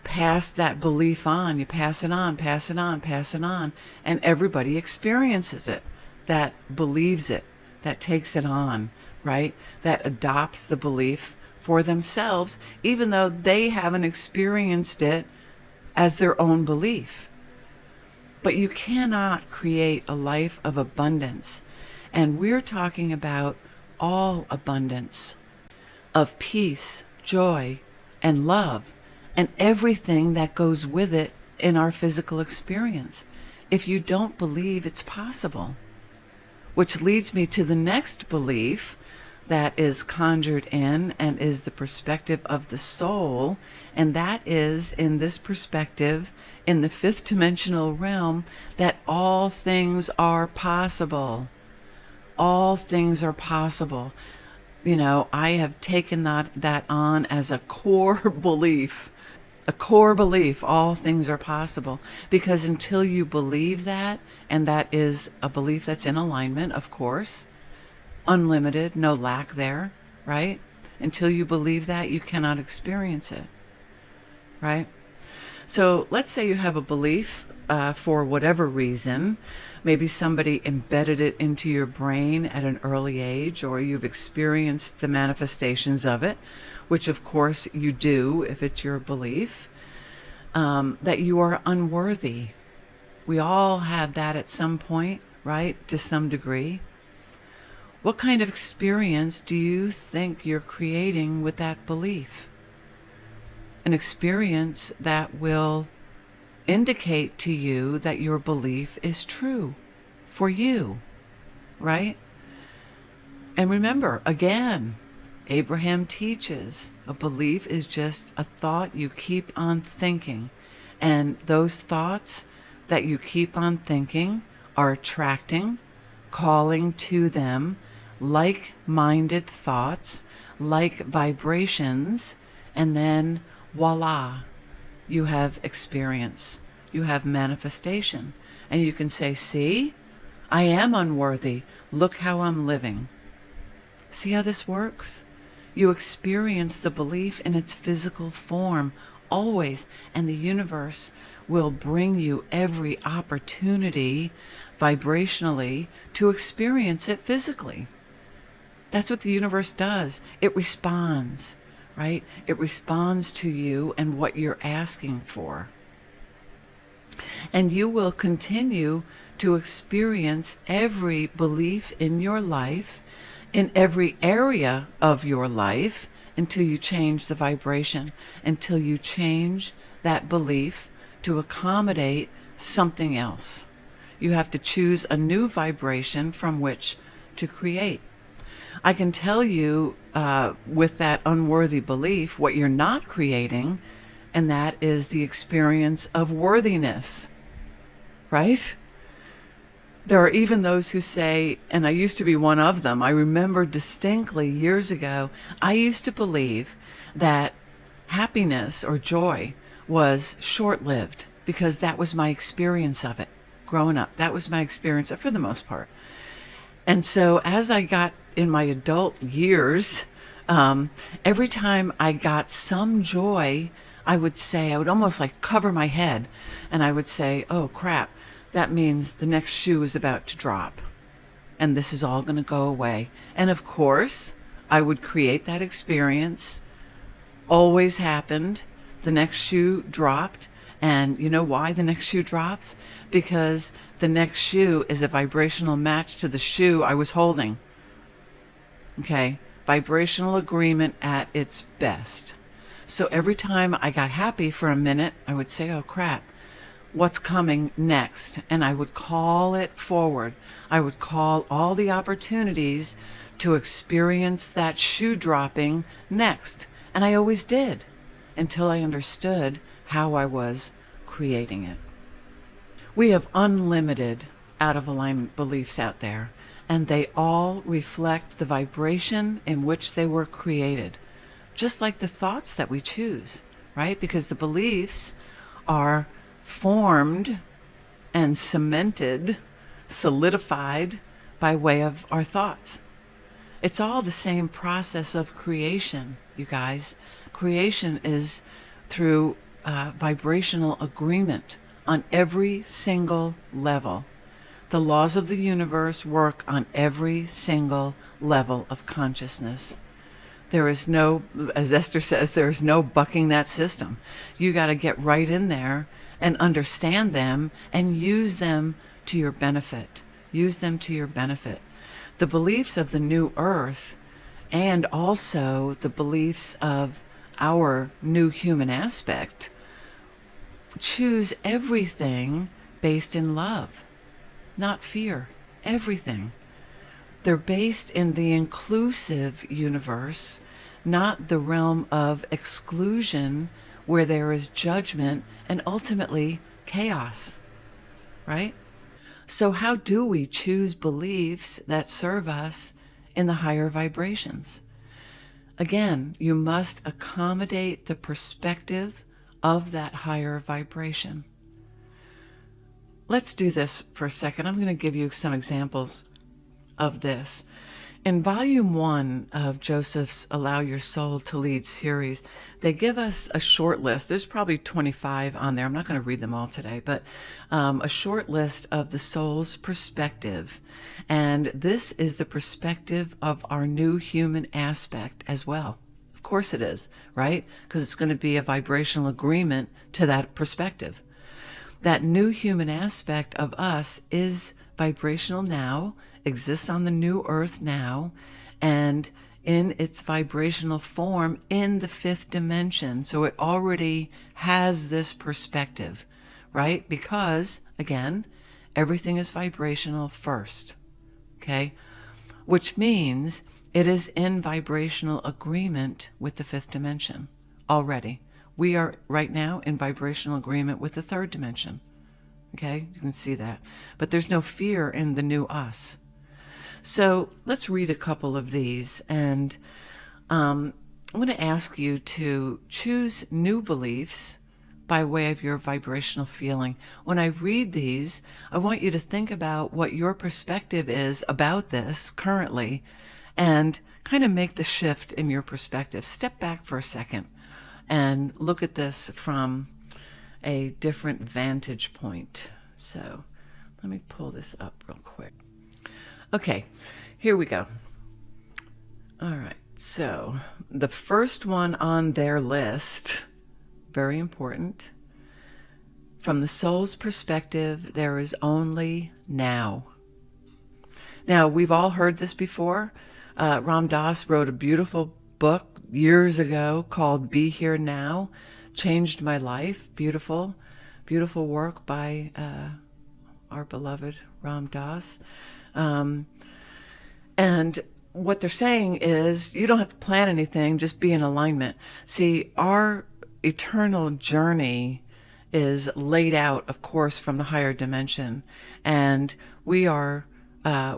A: passed that belief on? You pass it on, pass it on, pass it on, and everybody experiences it, that believes it, that takes it on, right? That adopts the belief for themselves, even though they haven't experienced it as their own belief. But you cannot create a life of abundance. And we're talking about all abundance of peace, joy, and love, and everything that goes with it in our physical experience, if you don't believe it's possible. Which leads me to the next belief that is conjured in and is the perspective of the soul, and that is, in this perspective, in the fifth dimensional realm, that all things are possible. All things are possible. You know, I have taken that on as a core belief. A core belief, all things are possible. Because until you believe that, and that is a belief that's in alignment, of course, unlimited, no lack there, right? Until you believe that, you cannot experience it, right? So let's say you have a belief for whatever reason. Maybe somebody embedded it into your brain at an early age, or you've experienced the manifestations of it, which of course you do if it's your belief, that you are unworthy. We all have that at some point, right? To some degree. What kind of experience do you think you're creating with that belief? An experience that will indicate to you that your belief is true for you, right? And remember, again, Abraham teaches a belief is just a thought you keep on thinking. And those thoughts that you keep on thinking are attracting, calling to them like-minded thoughts, like vibrations, and then voila, you have experience, you have manifestation. And you can say, see, I am unworthy. Look how I'm living. See how this works? You experience the belief in its physical form always, and the universe will bring you every opportunity vibrationally to experience it physically. That's what the universe does. It responds, right? It responds to you and what you're asking for. And you will continue to experience every belief in your life, in every area of your life, until you change the vibration, until you change that belief to accommodate something else. You have to choose a new vibration from which to create. I can tell you with that unworthy belief what you're not creating, and that is the experience of worthiness, right? There are even those who say, and I used to be one of them, I remember distinctly years ago, I used to believe that happiness or joy was short-lived because that was my experience of it growing up. That was my experience for the most part. And so as I got in my adult years, every time I got some joy, I would almost like cover my head, and I would say, oh crap, that means the next shoe is about to drop, and this is all going to go away. And of course, I would create that experience. Always happened. The next shoe dropped, And you know why the next shoe drops? Because the next shoe is a vibrational match to the shoe I was holding. Okay? Vibrational agreement at its best. So every time I got happy for a minute, I would say, oh crap, what's coming next? And I would call it forward. I would call all the opportunities to experience that shoe dropping next. And I always did until I understood how I was creating it. We have unlimited out of alignment beliefs out there, and they all reflect the vibration in which they were created, just like the thoughts that we choose, right? Because the beliefs are formed and cemented, solidified by way of our thoughts. It's all the same process of creation, you guys. Creation is through vibrational agreement on every single level. The laws of the universe work on every single level of consciousness. There is no, as Esther says, there is no bucking that system. You got to get right in there and understand them and use them to your benefit. Use them to your benefit. The beliefs of the new earth and also the beliefs of our new human aspect choose everything based in love, not fear. Everything. They're based in the inclusive universe, not the realm of exclusion where there is judgment and ultimately chaos, right? So how do we choose beliefs that serve us in the higher vibrations? Again, you must accommodate the perspective of that higher vibration. Let's do this for a second. I'm going to give you some examples of this. In volume 1 of Joseph's Allow Your Soul to Lead series, they give us a short list. There's probably 25 on there. I'm not going to read them all today, but a short list of the soul's perspective. And this is the perspective of our new human aspect as well. Of course it is, right? Because it's going to be a vibrational agreement to that perspective. That new human aspect of us is vibrational now, exists on the new earth now, and in its vibrational form in the 5th dimension. So it already has this perspective, right? Because, again, everything is vibrational first, okay? Which means it is in vibrational agreement with the 5th dimension already. We are right now in vibrational agreement with the 3rd dimension. Okay, you can see that. But there's no fear in the new us. So let's read a couple of these. And I'm going to ask you to choose new beliefs by way of your vibrational feeling. When I read these, I want you to think about what your perspective is about this currently and kind of make the shift in your perspective. Step back for a second and look at this from a different vantage point. So let me pull this up real quick. Okay, here we go. All right, so the first one on their list, very important. From the soul's perspective, there is only now. Now, we've all heard this before. Ram Dass wrote a beautiful book years ago called Be Here Now. Changed my life. Beautiful, beautiful work by our beloved Ram Dass. And what they're saying is you don't have to plan anything, just be in alignment. See, our eternal journey is laid out, of course, from the higher dimension. And we are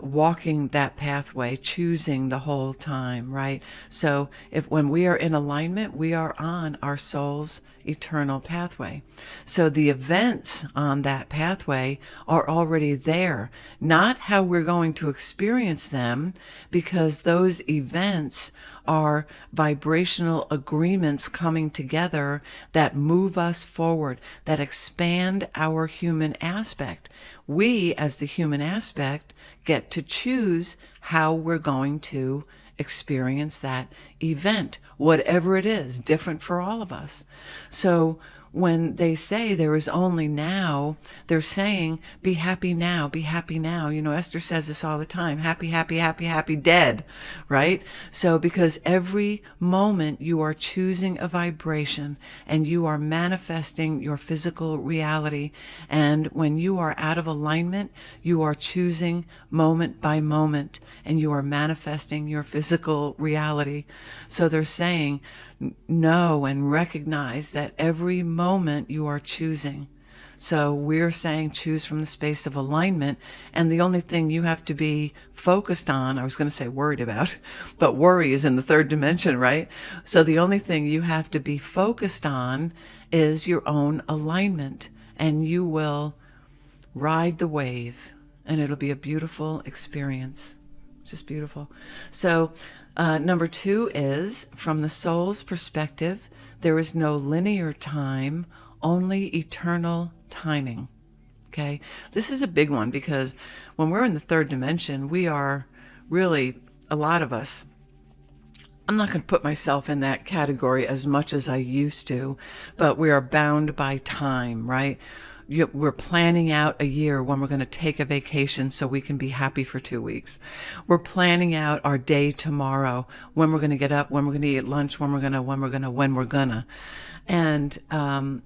A: walking that pathway, choosing the whole time, right? So when we are in alignment, we are on our soul's eternal pathway. So the events on that pathway are already there, not how we're going to experience them, because those events are vibrational agreements coming together that move us forward, that expand our human aspect. We, as the human aspect, get to choose how we're going to experience that event, whatever it is, different for all of us. So when they say there is only now, they're saying, be happy now, be happy now. Esther says this all the time, happy, happy, happy, happy, dead, right? So because every moment you are choosing a vibration and you are manifesting your physical reality. And when you are out of alignment, you are choosing moment by moment and you are manifesting your physical reality. So they're saying, know and recognize that every moment you are choosing. So we're saying choose from the space of alignment. And the only thing you have to be focused on, I was going to say worried about, but worry is in the third dimension, right? So the only thing you have to be focused on is your own alignment. And you will ride the wave. And it'll be a beautiful experience. Just beautiful. So number 2 is, from the soul's perspective, there is no linear time, only eternal timing. Okay, this is a big one because when we're in the third dimension, we are really, a lot of us, I'm not going to put myself in that category as much as I used to, but we are bound by time, right? We're planning out a year when we're going to take a vacation so we can be happy for 2 weeks. We're planning out our day tomorrow, when we're going to get up, when we're going to eat lunch, when we're going to. And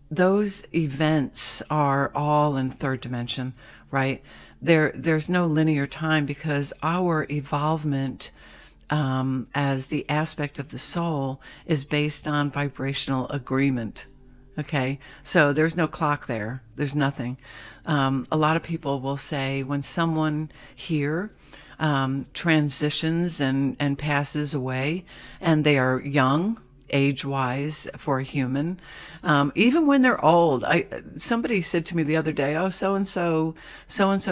A: those events are all in third dimension, right? There's no linear time because our evolvement as the aspect of the soul is based on vibrational agreement. Okay, so there's no clock there. There's nothing. A lot of people will say when someone here transitions and passes away, and they are young, age-wise for a human, even when they're old. Somebody said to me the other day, oh, so and so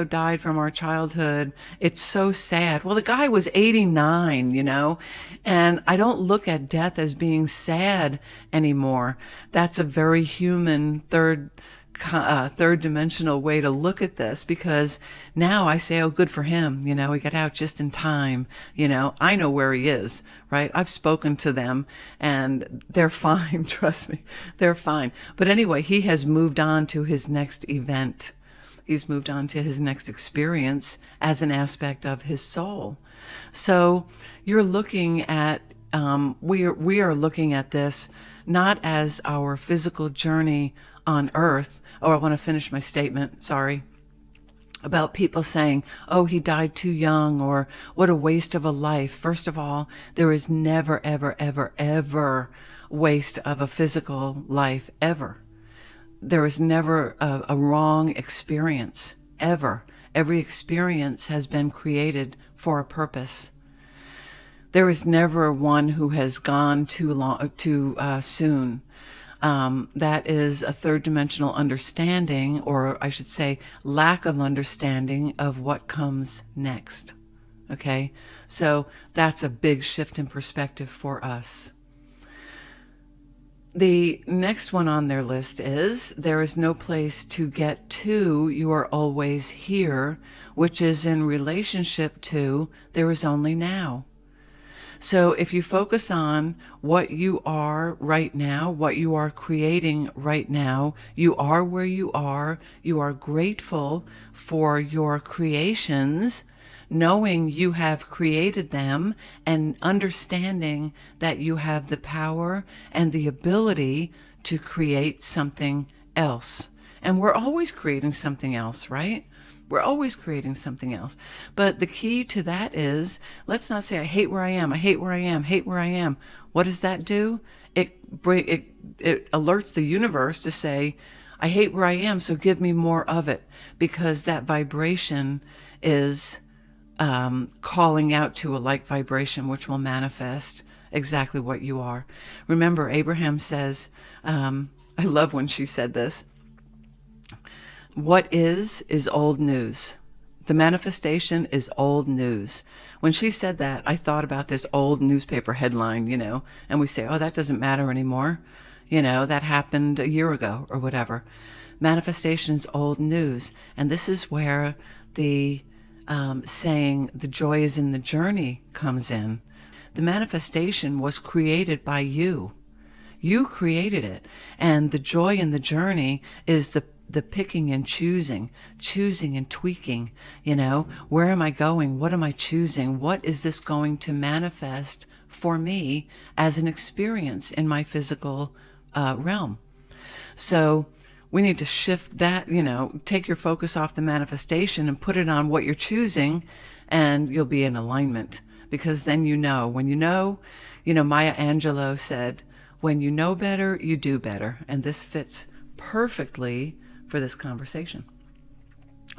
A: died from our childhood. It's so sad. Well, the guy was 89, and I don't look at death as being sad anymore. That's a very human third dimensional way to look at this, because now I say, oh, good for him. He got out just in time. I know where he is, right? I've spoken to them and they're fine. Trust me, they're fine. But anyway, he has moved on to his next event. He's moved on to his next experience as an aspect of his soul. So you're looking at, we are looking at this not as our physical journey on earth. Oh, I want to finish my statement, sorry, about people saying, oh, he died too young, or what a waste of a life. First of all, there is never, ever, ever, ever waste of a physical life, ever. There is never a wrong experience, ever. Every experience has been created for a purpose. There is never one who has gone too soon. That is a third dimensional understanding, or I should say lack of understanding of what comes next. Okay, so that's a big shift in perspective for us. The next one on their list is, there is no place to get to, you are always here, which is in relationship to, there is only now. So if you focus on what you are right now, what you are creating right now, you are where you are grateful for your creations, knowing you have created them, and understanding that you have the power and the ability to create something else. And we're always creating something else, right? We're always creating something else. But the key to that is, let's not say, I hate where I am, I hate where I am, hate where I am. What does that do? It alerts the universe to say, I hate where I am, so give me more of it. Because that vibration is calling out to a like vibration, which will manifest exactly what you are. Remember, Abraham says, I love when she said this, what is old news. The manifestation is old news. When she said that, I thought about this old newspaper headline, and we say, oh, that doesn't matter anymore. That happened a year ago or whatever. Manifestation is old news. And this is where the saying, the joy is in the journey comes in. The manifestation was created by you. You created it. And the joy in the journey is the picking and choosing and tweaking. Where am I going? What am I choosing? What is this going to manifest for me as an experience in my physical realm? So we need to shift that, take your focus off the manifestation and put it on what you're choosing, and you'll be in alignment. Because then when you know, Maya Angelou said, when you know better, you do better. And this fits perfectly for this conversation.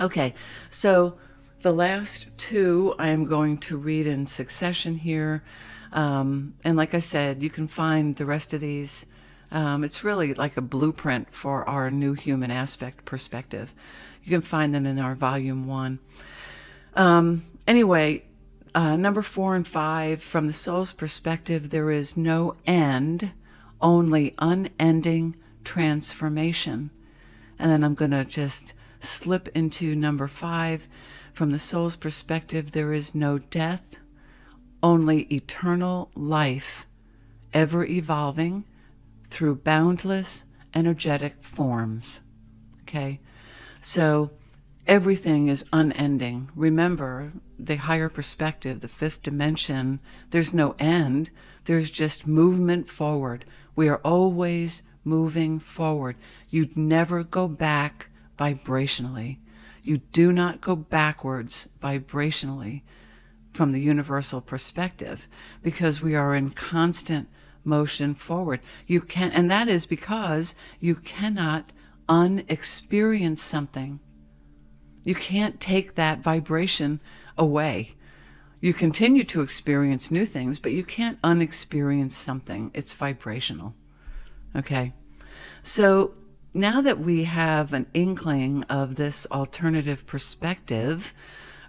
A: Okay, so the last two I am going to read in succession here. And like I said, you can find the rest of these. It's really like a blueprint for our new human aspect perspective. You can find them in our volume 1. Anyway, number 4 and 5, from the soul's perspective, there is no end, only unending transformation. And then I'm going to just slip into number 5. From the soul's perspective, there is no death, only eternal life, ever evolving through boundless energetic forms. Okay? So everything is unending. Remember, the higher perspective, the 5th dimension, there's no end. There's just movement forward. We are always moving forward. You never go back vibrationally. You do not go backwards vibrationally from the universal perspective, because we are in constant motion forward. And that is because you cannot unexperience something. You can't take that vibration away. You continue to experience new things, but you can't unexperience something. It's vibrational. Okay. So now that we have an inkling of this alternative perspective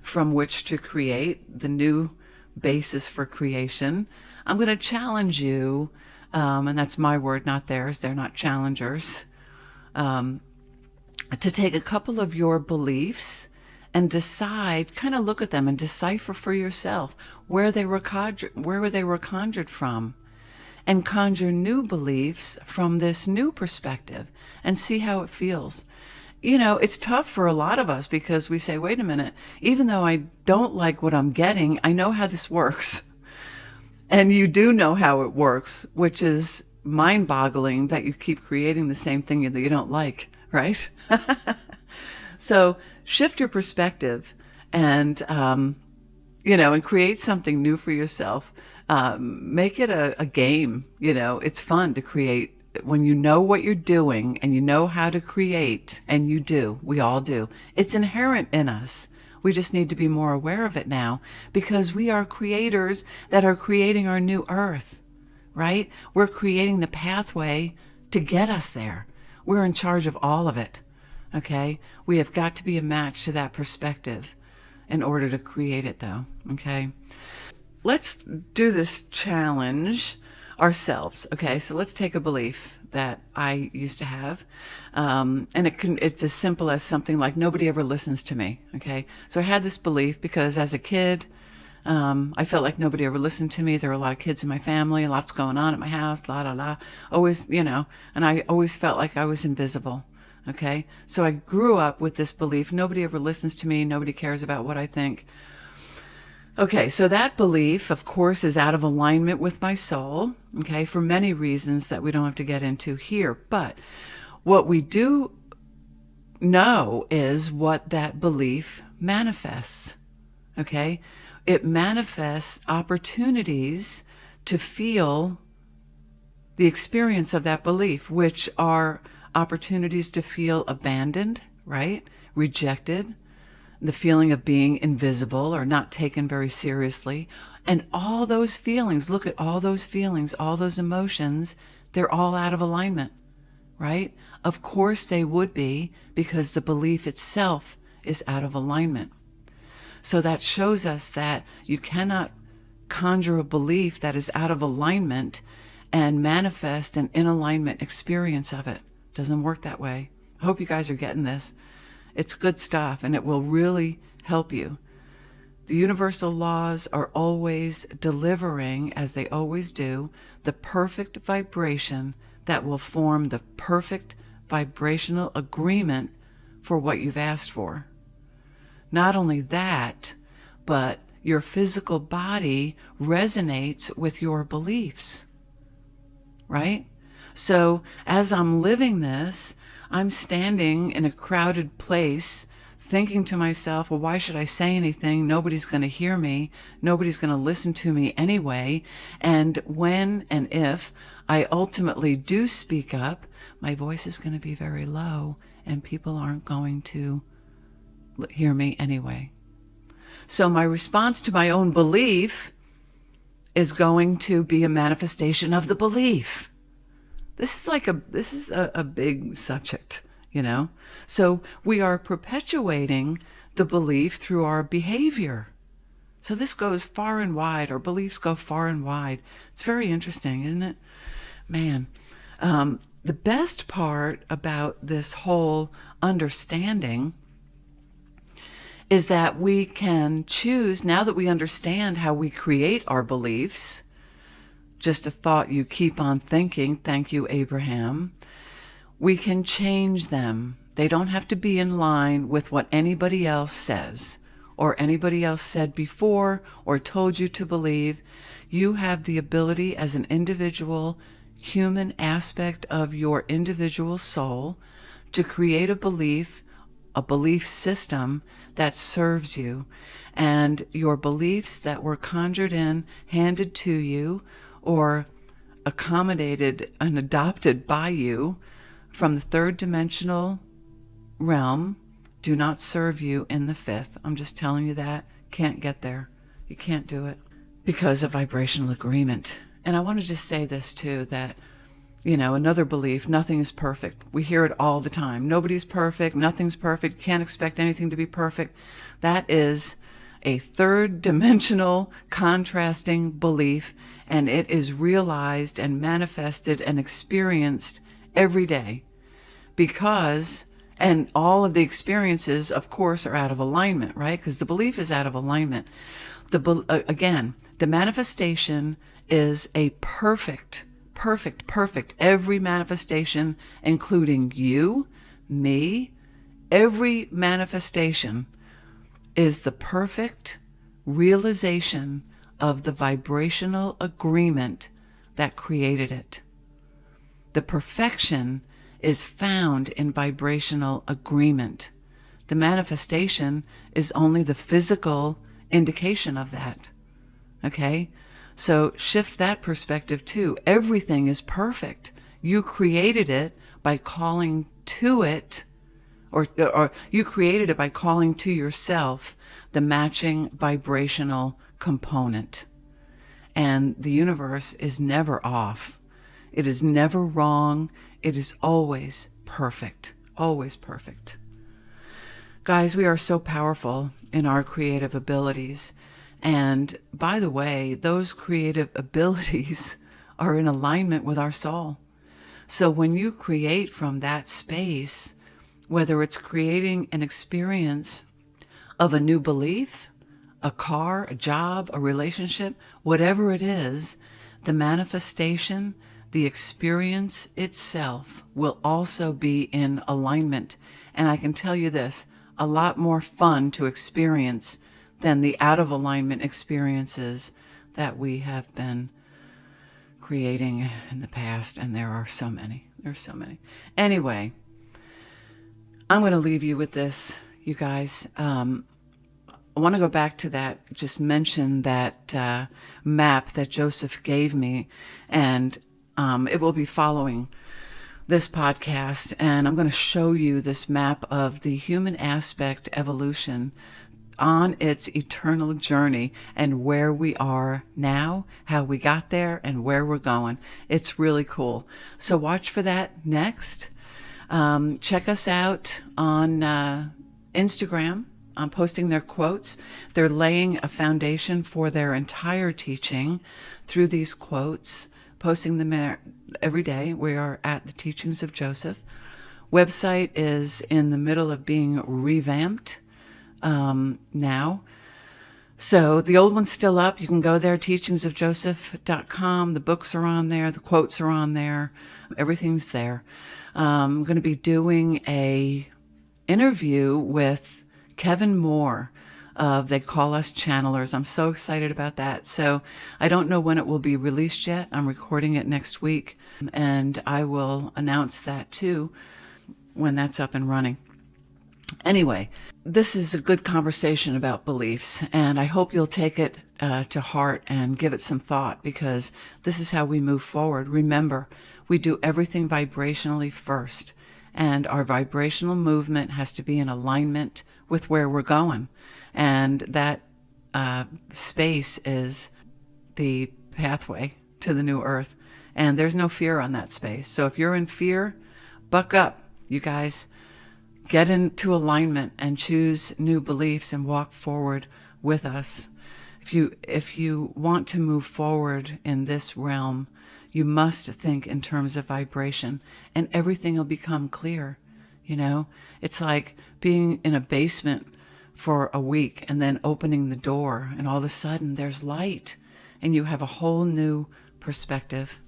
A: from which to create the new basis for creation, I'm going to challenge you, and that's my word, not theirs. They're not challengers, to take a couple of your beliefs and decide, kind of look at them and decipher for yourself where they were conjured from, and conjure new beliefs from this new perspective and see how it feels. It's tough for a lot of us because we say, wait a minute, even though I don't like what I'm getting, I know how this works. And you do know how it works, which is mind-boggling that you keep creating the same thing that you don't like, right? So shift your perspective and, and create something new for yourself. Make it a game. It's fun to create when you know what you're doing and you know how to create, and you do. We all do. It's inherent in us. We just need to be more aware of it now, because we are creators that are creating our new earth, right? We're creating the pathway to get us there. We're in charge of all of it, okay? We have got to be a match to that perspective in order to create it, though, okay? Let's do this challenge ourselves, okay? So let's take a belief that I used to have, and it's as simple as something like, nobody ever listens to me, okay? So I had this belief because as a kid, I felt like nobody ever listened to me. There were a lot of kids in my family, lots going on at my house, la la la, always, and I always felt like I was invisible, okay? So I grew up with this belief, nobody ever listens to me, nobody cares about what I think. Okay, so that belief, of course, is out of alignment with my soul, okay, for many reasons that we don't have to get into here. But what we do know is what that belief manifests, okay? It manifests opportunities to feel the experience of that belief, which are opportunities to feel abandoned, right? Rejected, the feeling of being invisible or not taken very seriously. And all those feelings, look at all those feelings, all those emotions, they're all out of alignment, right? Of course they would be, because the belief itself is out of alignment. So that shows us that you cannot conjure a belief that is out of alignment and manifest an in alignment experience of it. Doesn't work that way. I hope you guys are getting this. It's good stuff, and it will really help you. The universal laws are always delivering, as they always do, the perfect vibration that will form the perfect vibrational agreement for what you've asked for. Not only that, but your physical body resonates with your beliefs, right? So as I'm living this, I'm standing in a crowded place thinking to myself, well, why should I say anything? Nobody's going to hear me. Nobody's going to listen to me anyway. And when and if I ultimately do speak up, my voice is going to be very low and people aren't going to hear me anyway. So my response to my own belief is going to be a manifestation of the belief. This is a big subject, you know. So we are perpetuating the belief through our behavior. So this goes far and wide. Our beliefs go far and wide. It's very interesting, isn't it? Man, the best part about this whole understanding is that we can choose, now that we understand how we create our beliefs, just a thought you keep on thinking, thank you, Abraham, we can change them. They don't have to be in line with what anybody else says or anybody else said before or told you to believe. You have the ability as an individual human aspect of your individual soul to create a belief system that serves you. And your beliefs that were conjured in, handed to you, or accommodated and adopted by you from the third dimensional realm do not serve you in the fifth. I'm just telling you that. Can't get there. You can't do it because of vibrational agreement. And I want to just say this too, that, you know, another belief, nothing is perfect. We hear it all the time. Nobody's perfect. Nothing's perfect. Can't expect anything to be perfect. That is a third dimensional contrasting belief, and it is realized and manifested and experienced every day because, and all of the experiences, of course, are out of alignment, right? Because the belief is out of alignment. Again, the manifestation is a perfect. Every manifestation, including you, me, every manifestation is the perfect realization of the vibrational agreement that created it. The perfection is found in vibrational agreement. The manifestation is only the physical indication of that. Okay? So shift that perspective too. Everything is perfect. You created it by calling to it, or you created it by calling to yourself the matching vibrational component. And the universe is never off. It is never wrong. It is always perfect. Always perfect. Guys, we are so powerful in our creative abilities. And by the way, those creative abilities are in alignment with our soul. So when you create from that space, whether it's creating an experience of a new belief, a car, a job, a relationship, whatever it is, the manifestation, the experience itself will also be in alignment. And I can tell you this, a lot more fun to experience than the out of alignment experiences that we have been creating in the past. And there are so many. There's so many. Anyway, I'm going to leave you with this, you guys. I want to go back to that, just mention that map that Joseph gave me, and it will be following this podcast. And I'm going to show you this map of the human aspect evolution on its eternal journey and where we are now, how we got there, and where we're going. It's really cool. So watch for that next. Check us out on Instagram. I'm posting their quotes. They're laying a foundation for their entire teaching through these quotes, posting them every day. We are at the Teachings of Josef. Website is in the middle of being revamped now. So the old one's still up. You can go there, teachingsofjosef.com. The books are on there. The quotes are on there. Everything's there. I'm going to be doing a interview with Kevin Moore of They Call Us Channelers. I'm so excited about that. So I don't know when it will be released yet. I'm recording it next week, and I will announce that too when that's up and running. Anyway, this is a good conversation about beliefs, and I hope you'll take it to heart and give it some thought, because this is how we move forward. Remember, we do everything vibrationally first, and our vibrational movement has to be in alignment with where we're going, and that space is the pathway to the new earth, and there's no fear on that space. So if you're in fear, buck up, you guys. Get into alignment and choose new beliefs and walk forward with us. If you want to move forward in this realm, you must think in terms of vibration, and everything will become clear. You know, it's like being in a basement for a week and then opening the door, and all of a sudden there's light and you have a whole new perspective.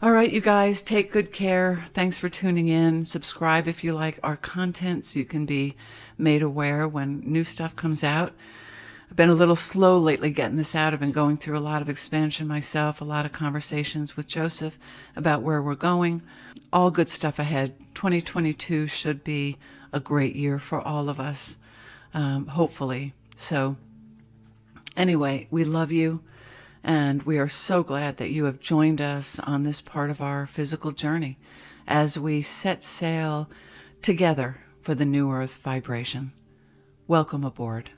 A: All right, you guys, take good care. Thanks for tuning in. Subscribe if you like our content so you can be made aware when new stuff comes out. I've been a little slow lately getting this out. I've been going through a lot of expansion myself, a lot of conversations with Joseph about where we're going. All good stuff ahead. 2022 should be a great year for all of us, hopefully. So anyway, we love you. And we are so glad that you have joined us on this part of our physical journey as we set sail together for the new earth vibration. Welcome aboard.